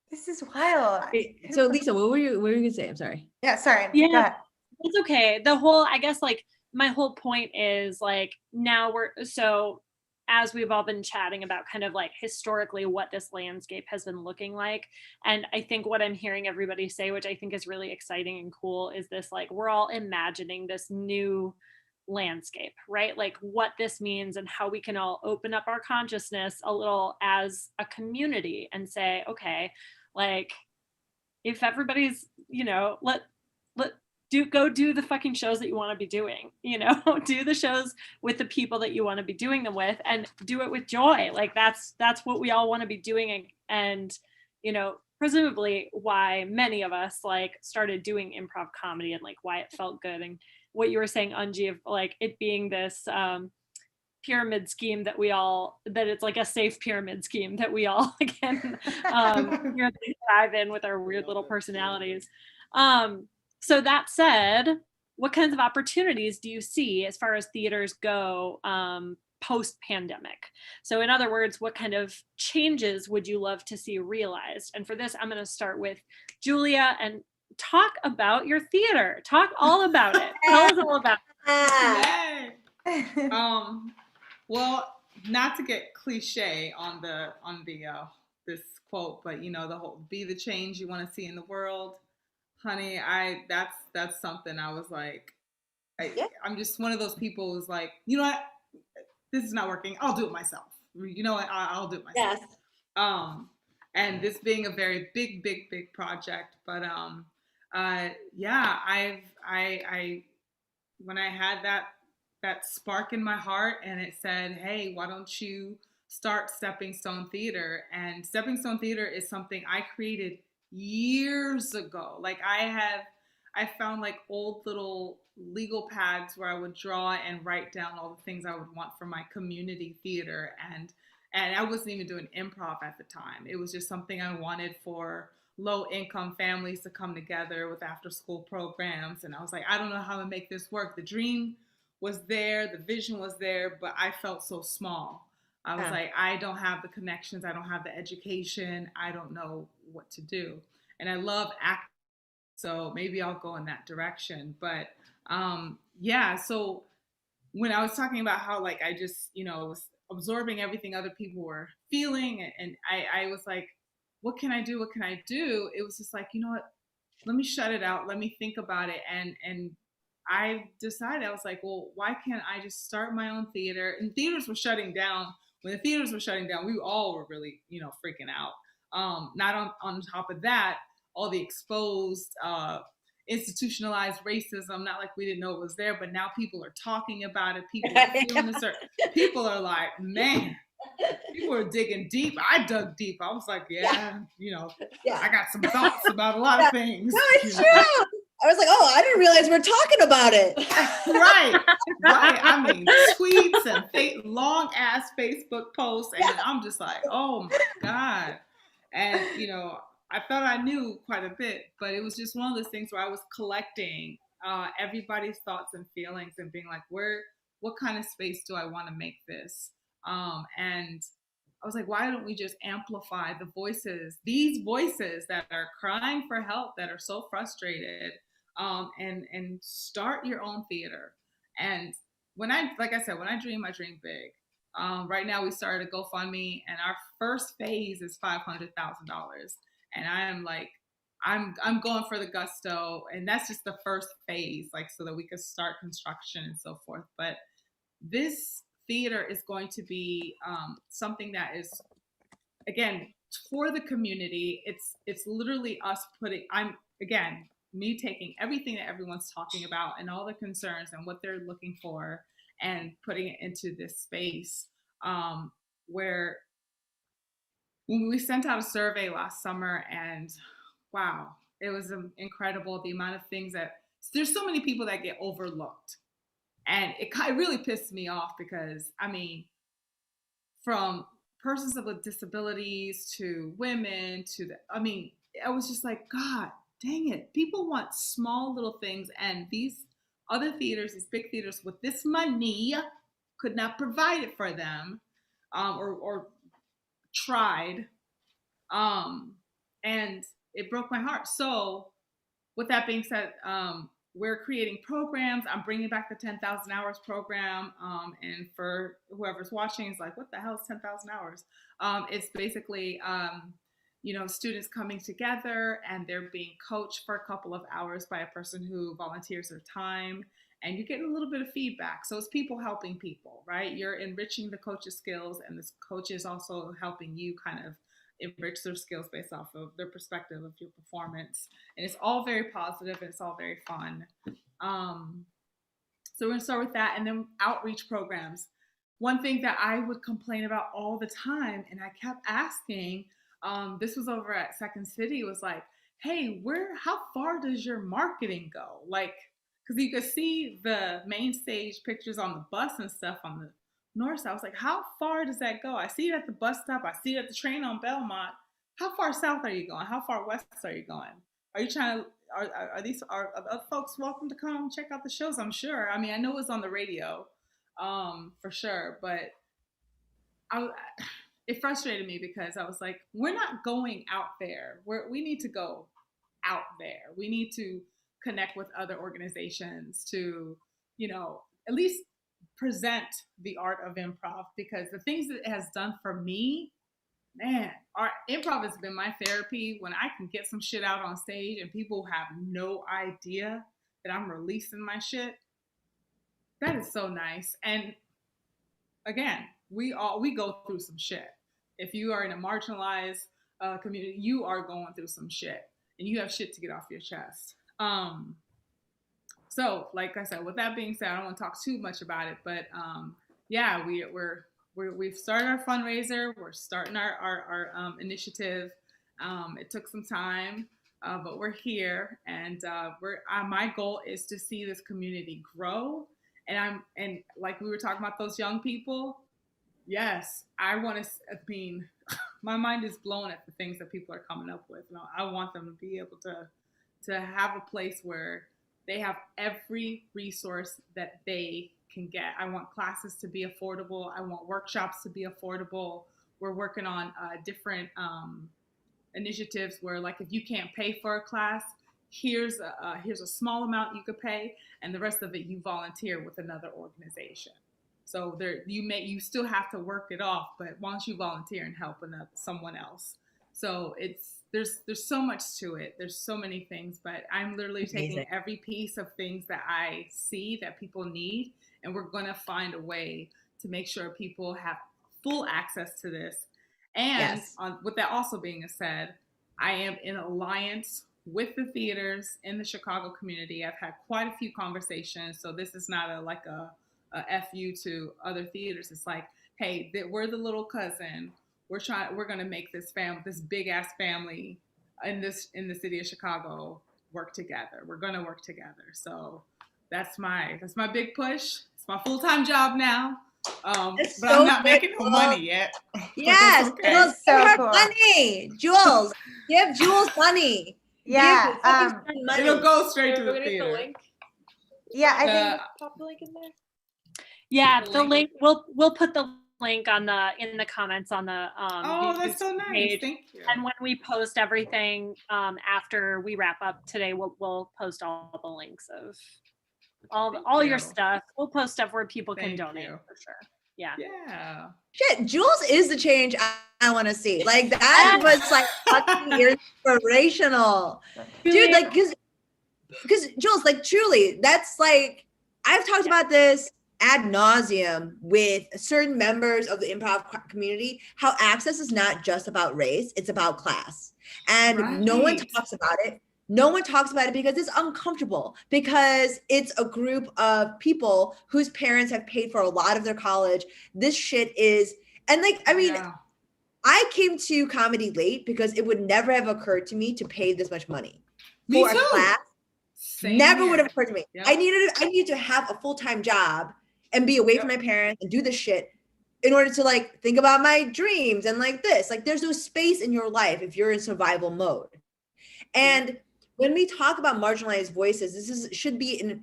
this is wild. So Lisa, what were you gonna say? I'm sorry. Yeah, sorry. Yeah. Go ahead. It's okay. The whole, I guess like my whole point is like now so as we've all been chatting about kind of like historically what this landscape has been looking like. And I think what I'm hearing everybody say, which I think is really exciting and cool, is this like we're all imagining this new landscape, right? Like what this means and how we can all open up our consciousness a little as a community and say, okay, like if everybody's, you know, go do the fucking shows that you want to be doing, you know, do the shows with the people that you want to be doing them with and do it with joy. Like that's what we all want to be doing. And, you know, presumably why many of us like started doing improv comedy and like why it felt good. And what you were saying, Eunji, of like it being this pyramid scheme that it's like a safe pyramid scheme that we all can dive in with our weird little personalities. So that said, what kinds of opportunities do you see as far as theaters go post-pandemic? So in other words, what kind of changes would you love to see realized? And for this, I'm going to start with Julia and talk about your theater. Talk all about it. Tell us all about it. Yay. Well, not to get cliche on this quote, but you know, the whole be the change you want to see in the world. Honey, that's something I was like, I'm just one of those people who's like, you know what, this is not working. I'll do it myself. You know what, I'll do it myself. Yes. And this being a very big project, but yeah, I when I had that spark in my heart and it said, hey, why don't you start Stepping Stone Theater? And Stepping Stone Theater is something I created years ago. Like I found like old little legal pads where I would draw and write down all the things I would want for my community theater. And I wasn't even doing improv at the time. It was just something I wanted for low income families to come together with after school programs. And I was like, I don't know how to make this work. The dream was there, the vision was there, but I felt so small. I was like, I don't have the connections. I don't have the education. I don't know what to do. And I love acting So maybe I'll go in that direction. But yeah, so when I was talking about how like I just, was absorbing everything other people were feeling, and I was like, what can I do? What can I do? It was just like, you know what? Let me shut it out. Let me think about it. And I decided, I was like, well, why can't I just start my own theater? And theaters were shutting down. When the theaters were shutting down, we all were really, freaking out. Not on top of that, all the exposed, institutionalized racism, not like we didn't know it was there, but now people are talking about it. People are feeling this. People are like, man, people are digging deep. I dug deep. I was like, yeah. I got some thoughts about a lot of things. No, it's true. I was like, oh, I didn't realize we're talking about it. Right. I mean, tweets and long ass Facebook posts, and I'm just like, oh my God. And I thought I knew quite a bit, but it was just one of those things where I was collecting everybody's thoughts and feelings and being like, what kind of space do I want to make this? And I was like, why don't we just amplify the voices, these voices that are crying for help, that are so frustrated, and start your own theater. And like I said, when I dream big. Right now we started a GoFundMe, and our first phase is $500,000. And I am like, I'm going for the gusto, and that's just the first phase, like so that we could start construction and so forth. But this theater is going to be something that is, again, for the community. It's literally us me taking everything that everyone's talking about and all the concerns and what they're looking for and putting it into this space where when we sent out a survey last summer, and wow, it was incredible the amount of things that there's so many people that get overlooked. And it really pissed me off because, I mean, from persons with disabilities to women I was just like, God dang it. People want small little things, and these other theaters, these big theaters with this money could not provide it for them, or tried. And it broke my heart. So with that being said, we're creating programs. I'm bringing back the 10,000 hours program. And for whoever's watching, is like, what the hell is 10,000 hours? It's basically, students coming together and they're being coached for a couple of hours by a person who volunteers their time. And you get a little bit of feedback. So it's people helping people, right? You're enriching the coach's skills, and this coach is also helping you kind of enrich their skills based off of their perspective of your performance. And it's all very positive and it's all very fun. So we're gonna start with that, and then outreach programs. One thing that I would complain about all the time, and I kept asking, this was over at Second City, was like, hey, how far does your marketing go? Like, because you could see the main stage pictures on the bus and stuff on the north side. I was like, how far does that go? I see it at the bus stop. I see it at the train on Belmont. How far south are you going? How far west are you going? Are you trying to, are other folks welcome to come check out the shows? I'm sure. I mean, I know it's on the radio, for sure, but it frustrated me because I was like, we're not going out there. We need to go out there. We need to connect with other organizations to, at least present the art of improv, because the things that it has done for me, man, our improv has been my therapy. When I can get some shit out on stage and people have no idea that I'm releasing my shit, that is so nice. And again, we go through some shit. If you are in a marginalized community, you are going through some shit, and you have shit to get off your chest. So, like I said, with that being said, I don't want to talk too much about it, but yeah, we've started our fundraiser. We're starting our initiative. It took some time, but we're here, and my goal is to see this community grow. And like we were talking about those young people. Yes, my mind is blown at the things that people are coming up with. I want them to be able to have a place where they have every resource that they can get. I want classes to be affordable. I want workshops to be affordable. We're working on different initiatives where, like, if you can't pay for a class, here's a small amount you could pay, and the rest of it you volunteer with another organization. So there, you still have to work it off, but once you volunteer and help someone else, so there's so much to it. There's so many things, but I'm literally taking every piece of things that I see that people need, and we're gonna find a way to make sure people have full access to this. And with that also being said, I am in alliance with the theaters in the Chicago community. I've had quite a few conversations, so this is not a FU to other theaters. It's like, hey, we're the little cousin. We're going to make this big ass family in the city of Chicago work together. We're going to work together. So that's my big push. It's my full-time job now. But so I'm not making no money yet. Yes, okay. Well, so cool. Money, Jules. Give Jules money. Yeah, money. It'll go straight to the theater. The link. Yeah, I think pop the link in there. Yeah, the link. We'll put the link in the comments on the oh, that's so nice. Page. Thank you. And when we post everything after we wrap up today, we'll post all the links of all your stuff. We'll post stuff where people can donate for sure. Yeah. Yeah. Shit, Jules is the change I want to see. Like that was like fucking inspirational, dude. Like, because Jules, like, truly, that's like I've talked about this ad nauseum with certain members of the improv community. How access is not just about race; it's about class, and no one talks about it. No one talks about it because it's uncomfortable, because it's a group of people whose parents have paid for a lot of their college. This shit is, and like, I mean, I came to comedy late because it would never have occurred to me to pay this much money for a class. Never would have occurred to me. Yep. I needed to have a full-time job and be away from my parents and do this shit in order to like think about my dreams and like this. Like, there's no space in your life if you're in survival mode. And when we talk about marginalized voices,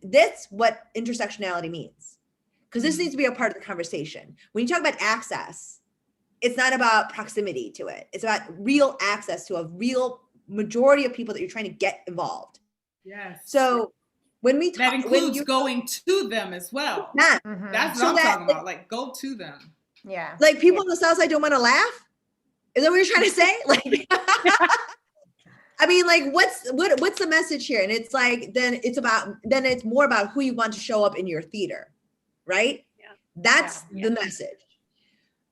that's what intersectionality means. Because this needs to be a part of the conversation. When you talk about access, it's not about proximity to it. It's about real access to a real majority of people that you're trying to get involved. Yes. So when we talk, that includes going to them as well. Yeah. Mm-hmm. That's what I'm talking about. Like, go to them. Yeah. Like, people on the South Side don't want to laugh? Is that what you're trying to say? Like, I mean, like, what's the message here? And it's like, then it's more about who you want to show up in your theater, right? Yeah. That's the message.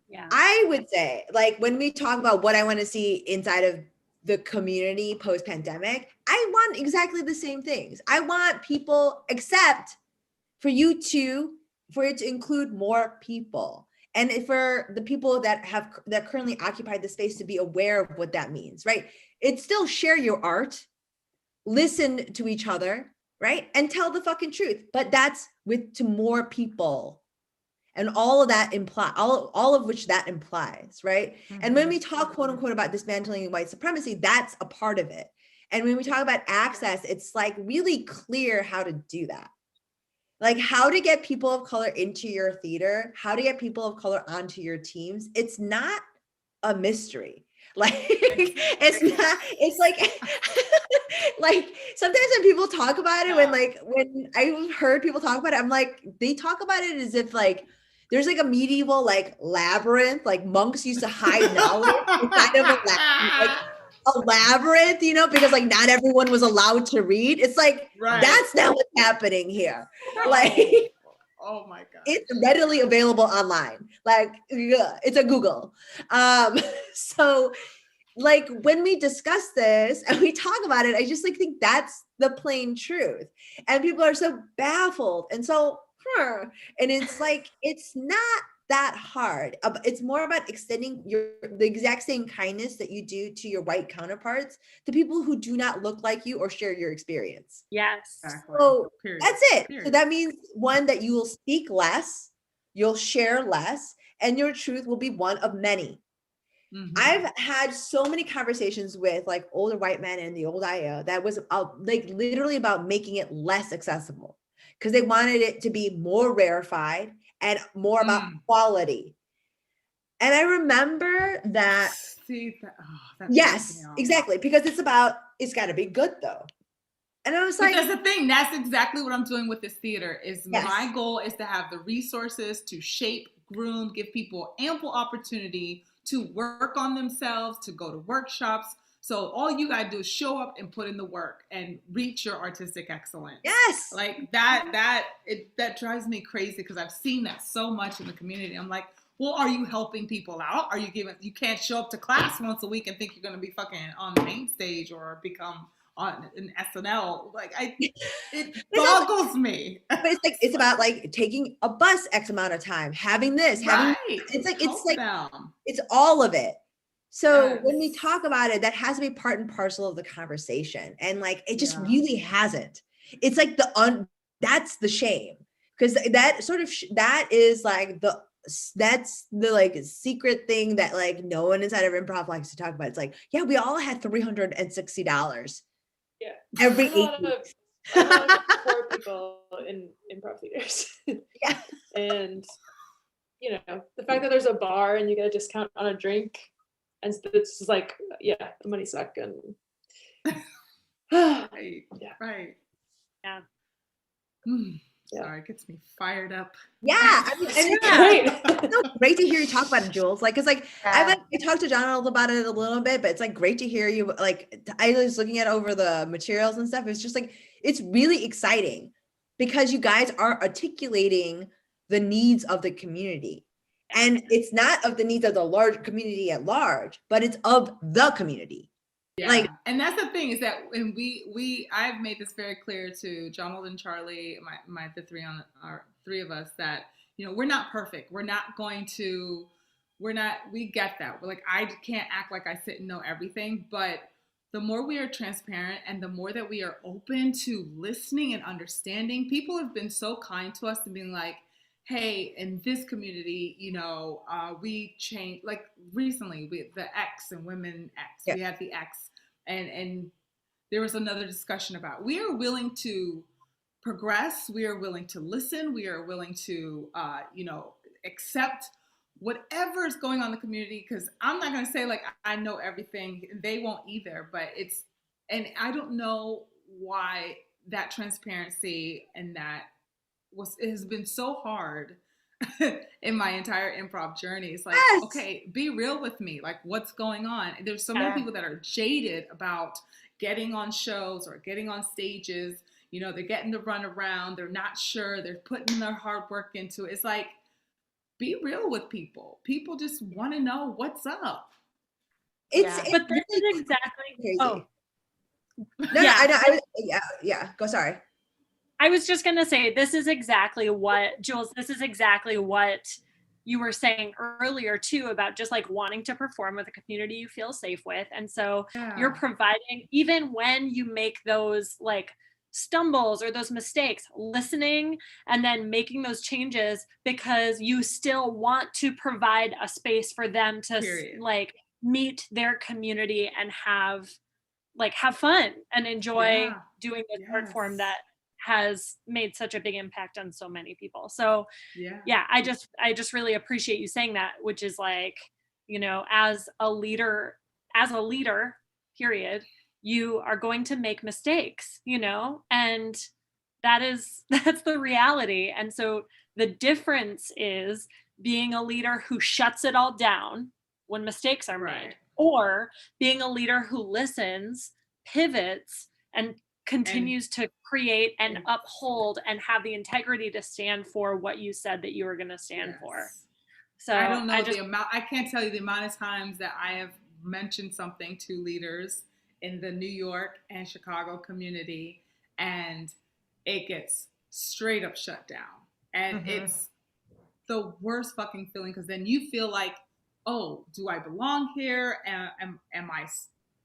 Yeah. I would say, like, when we talk about what I want to see inside of the community post-pandemic, I want exactly the same things. I want people, except for it to include more people. And for the people that currently occupied the space to be aware of what that means, right? It's still share your art, listen to each other, right? And tell the fucking truth. But that's to more people. And all of that all of which that implies, right? Mm-hmm. And when we talk, quote unquote, about dismantling white supremacy, that's a part of it. And when we talk about access, it's like really clear how to do that. Like, how to get people of color into your theater, how to get people of color onto your teams. It's not a mystery. Like, it's like, like, sometimes when people talk about it, when I heard people talk about it, I'm like, they talk about it as if like, there's like a medieval like labyrinth, like monks used to hide knowledge inside of a labyrinth, you know, because like not everyone was allowed to read. It's like, that's not what's happening here. Like, oh my God. It's readily available online. Like, it's a Google. So like, when we discuss this and we talk about it, I just like think that's the plain truth. And people are so baffled and so, and it's like, it's not that hard. It's more about extending the exact same kindness that you do to your white counterparts to people who do not look like you or share your experience. Yes. Exactly. So that's it. So that means, one, that you will speak less, you'll share less, and your truth will be one of many. Mm-hmm. I've had so many conversations with like older white men in the old IO that was like literally about making it less accessible, because they wanted it to be more rarefied and more about quality. And I remember that. Yes, exactly. Because it's got to be good though. And I was But like, that's the thing. That's exactly what I'm doing with this theater. Is Yes. my goal is to have the resources to shape, groom, give people ample opportunity to work on themselves, to go to workshops. So all you gotta do is show up and put in the work and reach your artistic excellence. yes. Like that drives me crazy because I've seen that so much in the community. I'm like, well, are you helping people out? Are you you can't show up to class once a week and think you're gonna be fucking on the main stage or become on an SNL. Like it boggles me. But it's like, it's about like taking a bus X amount of time, having this, having, Right. it's all of it. So Yes. when we talk about it, that has to be part and parcel of the conversation. And like, it just Yeah. really hasn't. It's like that's the shame. Because that sort of, that is like that's the like secret thing that like no one inside of improv likes to talk about. It's like, yeah, we all had $360 Yeah. every I 8 know a weeks. lot of poor people in improv theaters. Yeah. And you know, the fact that there's a bar and you get a discount on a drink, and it's just like, yeah, the money suck. And Right. Yeah. Right. Yeah. Yeah. Sorry, it gets me fired up. Yeah, I mean, and it's Great. it's so great to hear you talk about it, Jules. Like, cause like Yeah. I talked to John about it a little bit, but it's like great to hear you. Like, I was looking at over the materials and stuff. It's just like, it's really exciting because you guys are articulating the needs of the community. And it's not of the needs of the large community at large, but it's of the community. Yeah. Like, and that's the thing is that when I've made this very clear to John and Charlie, the three of us, that, you know, we're not perfect. We get that. We're like, I can't act like I sit and know everything, but the more we are transparent and the more that we are open to listening and understanding, people have been so kind to us and being like, hey, in this community, you know, we changed, like recently with the X and women X, we had the X, and there was another discussion about, we are willing to progress, we are willing to listen, we are willing to, you know, accept whatever is going on in the community, because I'm not going to say like I know everything, they won't either, but and I don't know why that transparency and that it has been so hard in my entire improv journey. It's like, okay, be real with me. Like, what's going on? There's so many people that are jaded about getting on shows or getting on stages. You know, they're getting to run around. They're not sure. They're putting their hard work into it. It's like, be real with people. People just want to know what's up. But this is exactly crazy. Oh. No, Yeah. I know. Yeah. Go. Sorry. I was just going to say, this is exactly what, Jules, this is exactly what you were saying earlier too, about just like wanting to perform with a community you feel safe with. And so you're providing, even when you make those like stumbles or those mistakes, listening and then making those changes because you still want to provide a space for them to like meet their community and have fun and enjoy doing the art form that has made such a big impact on so many people. So yeah, I just really appreciate you saying that, which is like, you know, as a leader period, you are going to make mistakes, you know, and that's the reality. And so the difference is being a leader who shuts it all down when mistakes are made, or being a leader who listens, pivots, and continues to create and uphold and have the integrity to stand for what you said that you were going to stand for. So I don't know I can't tell you the amount of times that I have mentioned something to leaders in the New York and Chicago community, and it gets straight up shut down. And it's the worst fucking feeling, because then you feel like, oh, do I belong here? Am I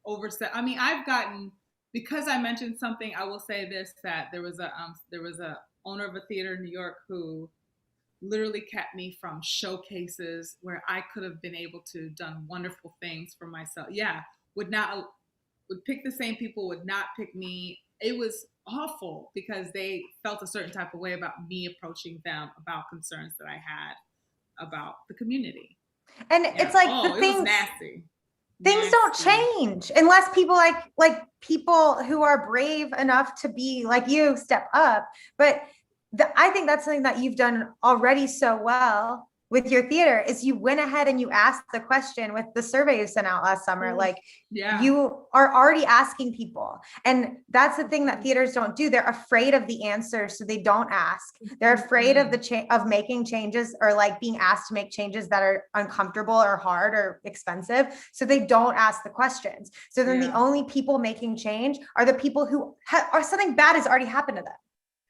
overstep? I mean, I've gotten, because I mentioned something, I will say this, that there was a owner of a theater in New York who literally kept me from showcases where I could have been able to done wonderful things for myself. Yeah, would pick the same people, would not pick me. It was awful because they felt a certain type of way about me approaching them about concerns that I had about the community. And it's like it was nasty. things don't change unless people like people who are brave enough to be like you step up. But I think that's something that you've done already so well with your theater is you went ahead and you asked the question with the survey you sent out last summer. Like you are already asking people. And that's the thing that theaters don't do. They're afraid of the answer. So they don't ask. They're afraid of of making changes or like being asked to make changes that are uncomfortable or hard or expensive. So they don't ask the questions. So then the only people making change are the people who or something bad has already happened to them.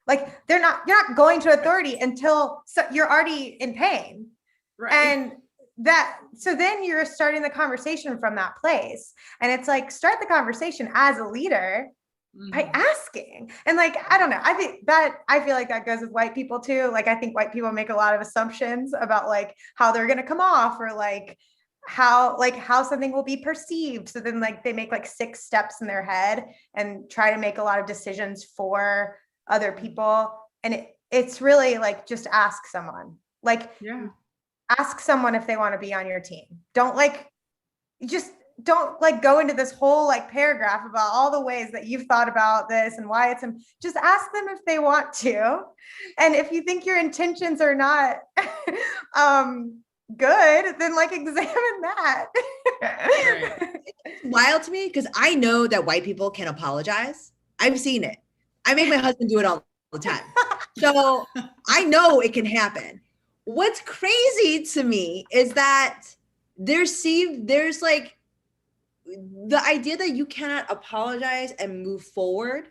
Like you're not going to authority until you're already in pain. Right. And so then you're starting the conversation from that place. And it's like, start the conversation as a leader by asking. And like, I don't know, I feel like that goes with white people too. Like, I think white people make a lot of assumptions about like how they're going to come off or like how something will be perceived. So then like they make like 6 steps in their head and try to make a lot of decisions for other people. And it's really like, just ask someone. Like, ask someone if they want to be on your team. Don't go into this whole like paragraph about all the ways that you've thought about this and why it's, just ask them if they want to. And if you think your intentions are not good, then like examine that. It's wild to me because I know that white people can apologize. I've seen it. I make my husband do it all the time. So I know it can happen. What's crazy to me is that there's like the idea that you cannot apologize and move forward.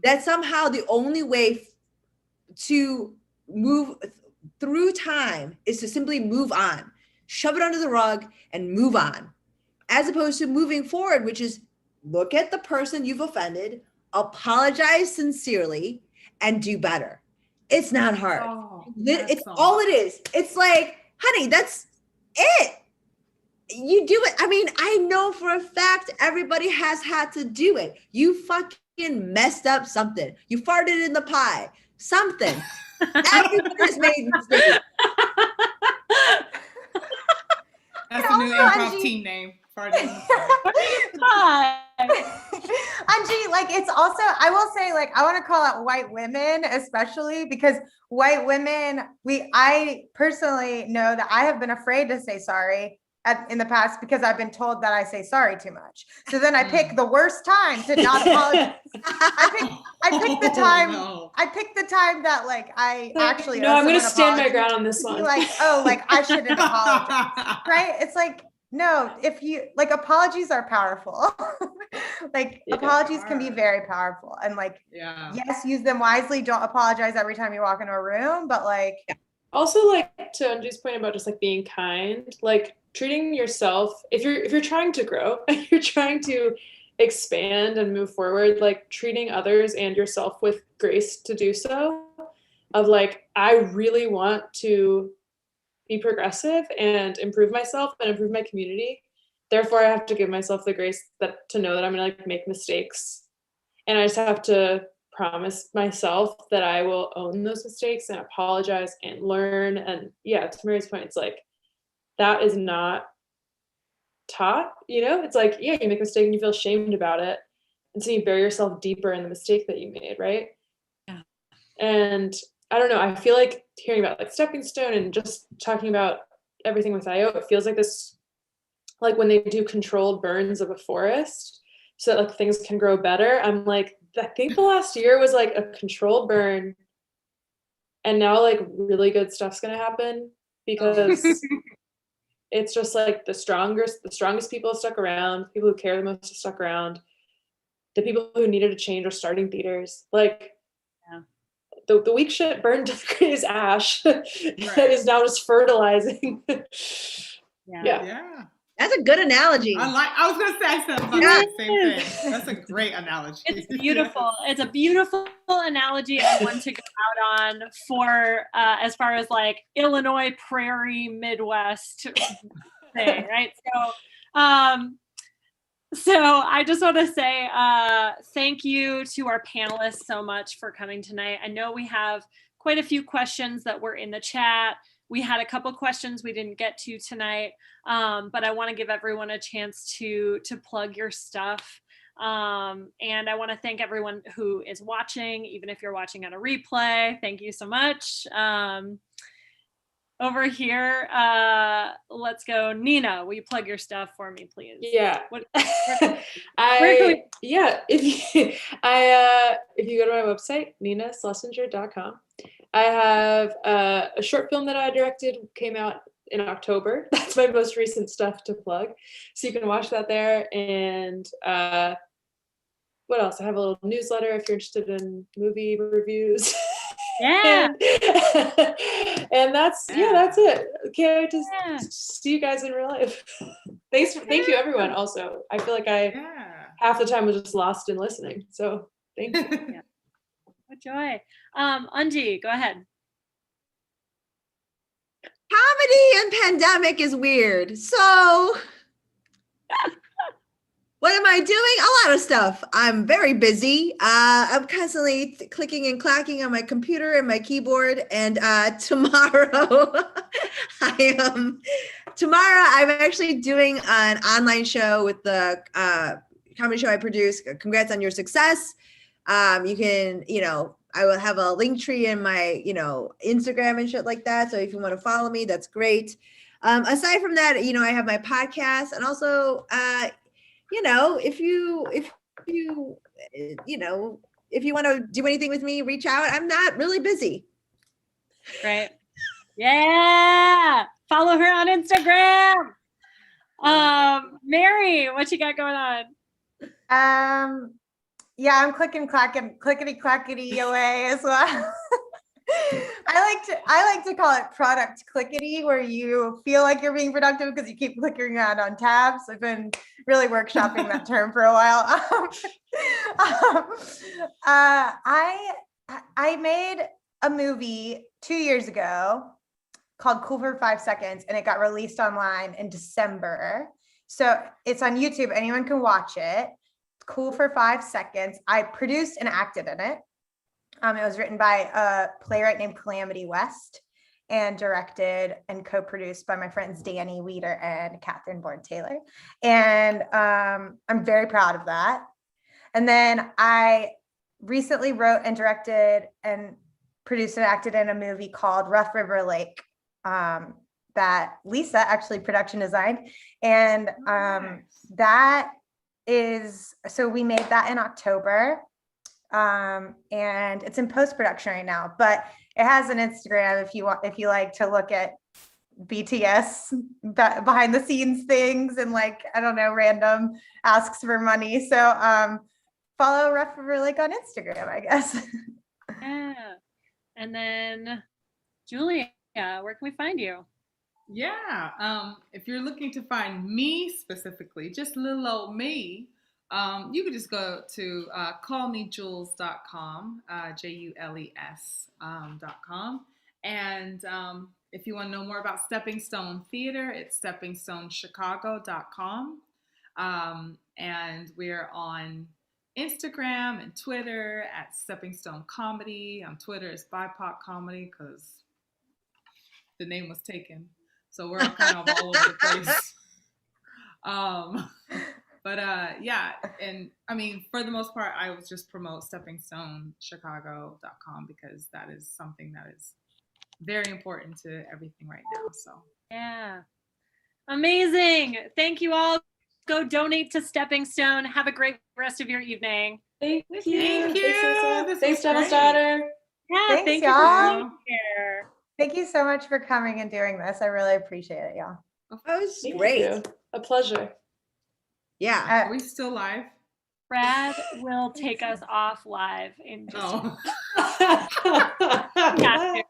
That somehow the only way to move through time is to simply move on, shove it under the rug and move on, as opposed to moving forward, which is look at the person you've offended, apologize sincerely, and do better. It's not hard. It's all it is. It's like, honey, that's it. You do it. I mean, I know for a fact everybody has had to do it. You fucking messed up something. You farted in the pie. Something. Everybody's made mistakes. That's the new improv team name. Farted in the pie. Anji, like it's also, I will say, like, I want to call out white women, especially because white women, I personally know that I have been afraid to say sorry in the past because I've been told that I say sorry too much. So then I pick the worst time to not apologize. I pick the time. No. I pick the time that like I actually. No, I'm going to stand my ground on this one. Like, oh, like I shouldn't apologize, right? It's like, no, if you like, apologies are powerful. Like apologies can be very powerful, and like, yes, use them wisely. Don't apologize every time you walk into a room, but like. Also, like to Eunji's point about just like being kind, like treating yourself, if you're trying to grow, if you're trying to expand and move forward, like treating others and yourself with grace to do so. Of like, I really want to be progressive and improve myself and improve my community. Therefore, I have to give myself the grace to know that I'm gonna like make mistakes, and I just have to promise myself that I will own those mistakes and apologize and learn. And to Mary's point, it's like that is not taught, it's like, you make a mistake and you feel ashamed about it. And so you bury yourself deeper in the mistake that you made, right? Yeah. And I don't know, I feel like hearing about like stepping stone and just talking about everything with IO, it feels like this, like when they do controlled burns of a forest so that like things can grow better. I'm like, I think the last year was like a controlled burn, and now like really good stuff's gonna happen because it's just like the strongest people have stuck around, people who care the most have stuck around. The people who needed a change are starting theaters. Like the weak shit burned to the greatest ash that is now just fertilizing. Yeah. That's a good analogy. I was gonna say something about the same thing. That's a great analogy. It's beautiful. It's a beautiful analogy and one to go out on for as far as like Illinois Prairie Midwest thing, right? So I just want to say thank you to our panelists so much for coming tonight. I know we have quite a few questions that were in the chat. We had a couple questions we didn't get to tonight, but I want to give everyone a chance to plug your stuff. And I want to thank everyone who is watching, even if you're watching on a replay. Thank you so much. Over here, let's go. Nina, will you plug your stuff for me, please? Yeah. Where if you go to my website, ninaslesinger.com, I have a short film that I directed, came out in October. That's my most recent stuff to plug. So you can watch that there. And what else? I have a little newsletter if you're interested in movie reviews. Yeah. And that's it. Can't wait to see you guys in real life. Thank you everyone. Also, I feel like half the time was just lost in listening. So thank you. Yeah. What joy. Eunji, go ahead. Comedy and pandemic is weird. So what am I doing? A lot of stuff. I'm very busy. I'm constantly clicking and clacking on my computer and my keyboard. And tomorrow, tomorrow I'm actually doing an online show with the comedy show I produce. Congrats on your success. You can, I will have a link tree in my, Instagram and shit like that. So if you want to follow me, that's great. Aside from that, I have my podcast, and also, if you want to do anything with me, reach out. I'm not really busy. Great. Yeah. Follow her on Instagram. Mary, what you got going on? Yeah, I'm clickety clackety away as well. I like to call it product clickety, where you feel like you're being productive because you keep clicking on tabs. I've been really workshopping that term for a while. I made a movie 2 years ago called Cool for 5 Seconds, and it got released online in December. So it's on YouTube. Anyone can watch it. Cool for 5 Seconds. I produced and acted in it. It was written by a playwright named Calamity West and directed and co-produced by my friends Danny Weeder and Catherine Bourne-Taylor. And I'm very proud of that. And then I recently wrote and directed and produced and acted in a movie called Rough River Lake that Lisa actually production designed. And so we made that in October. And it's in post-production right now, but it has an Instagram if you like to look at BTS behind the scenes things and random asks for money. So follow Rough River Lake on Instagram, I guess. Yeah. And then Julia, where can we find you? Yeah. If you're looking to find me specifically, just little old me, you could just go to callmejules.com, JULES.com. And if you want to know more about Stepping Stone Theater, it's steppingstonechicago.com. And we're on Instagram and Twitter at Stepping Stone Comedy. On Twitter, it's BIPOC Comedy because the name was taken. So we're kind of all over the place. But yeah, and I mean, for the most part, I would just promote steppingstonechicago.com because that is something that is very important to everything right now. So yeah, amazing. Thank you all. Go donate to Stepping Stone. Have a great rest of your evening. Thank you. Thanks, Devil's Daughter. Yeah, Thanks, thank you y'all. for being here. Thank you so much for coming and doing this. I really appreciate it, y'all. That was Thank great. you. A pleasure. Yeah. Are we still live? Brad will take us off live in just Oh. a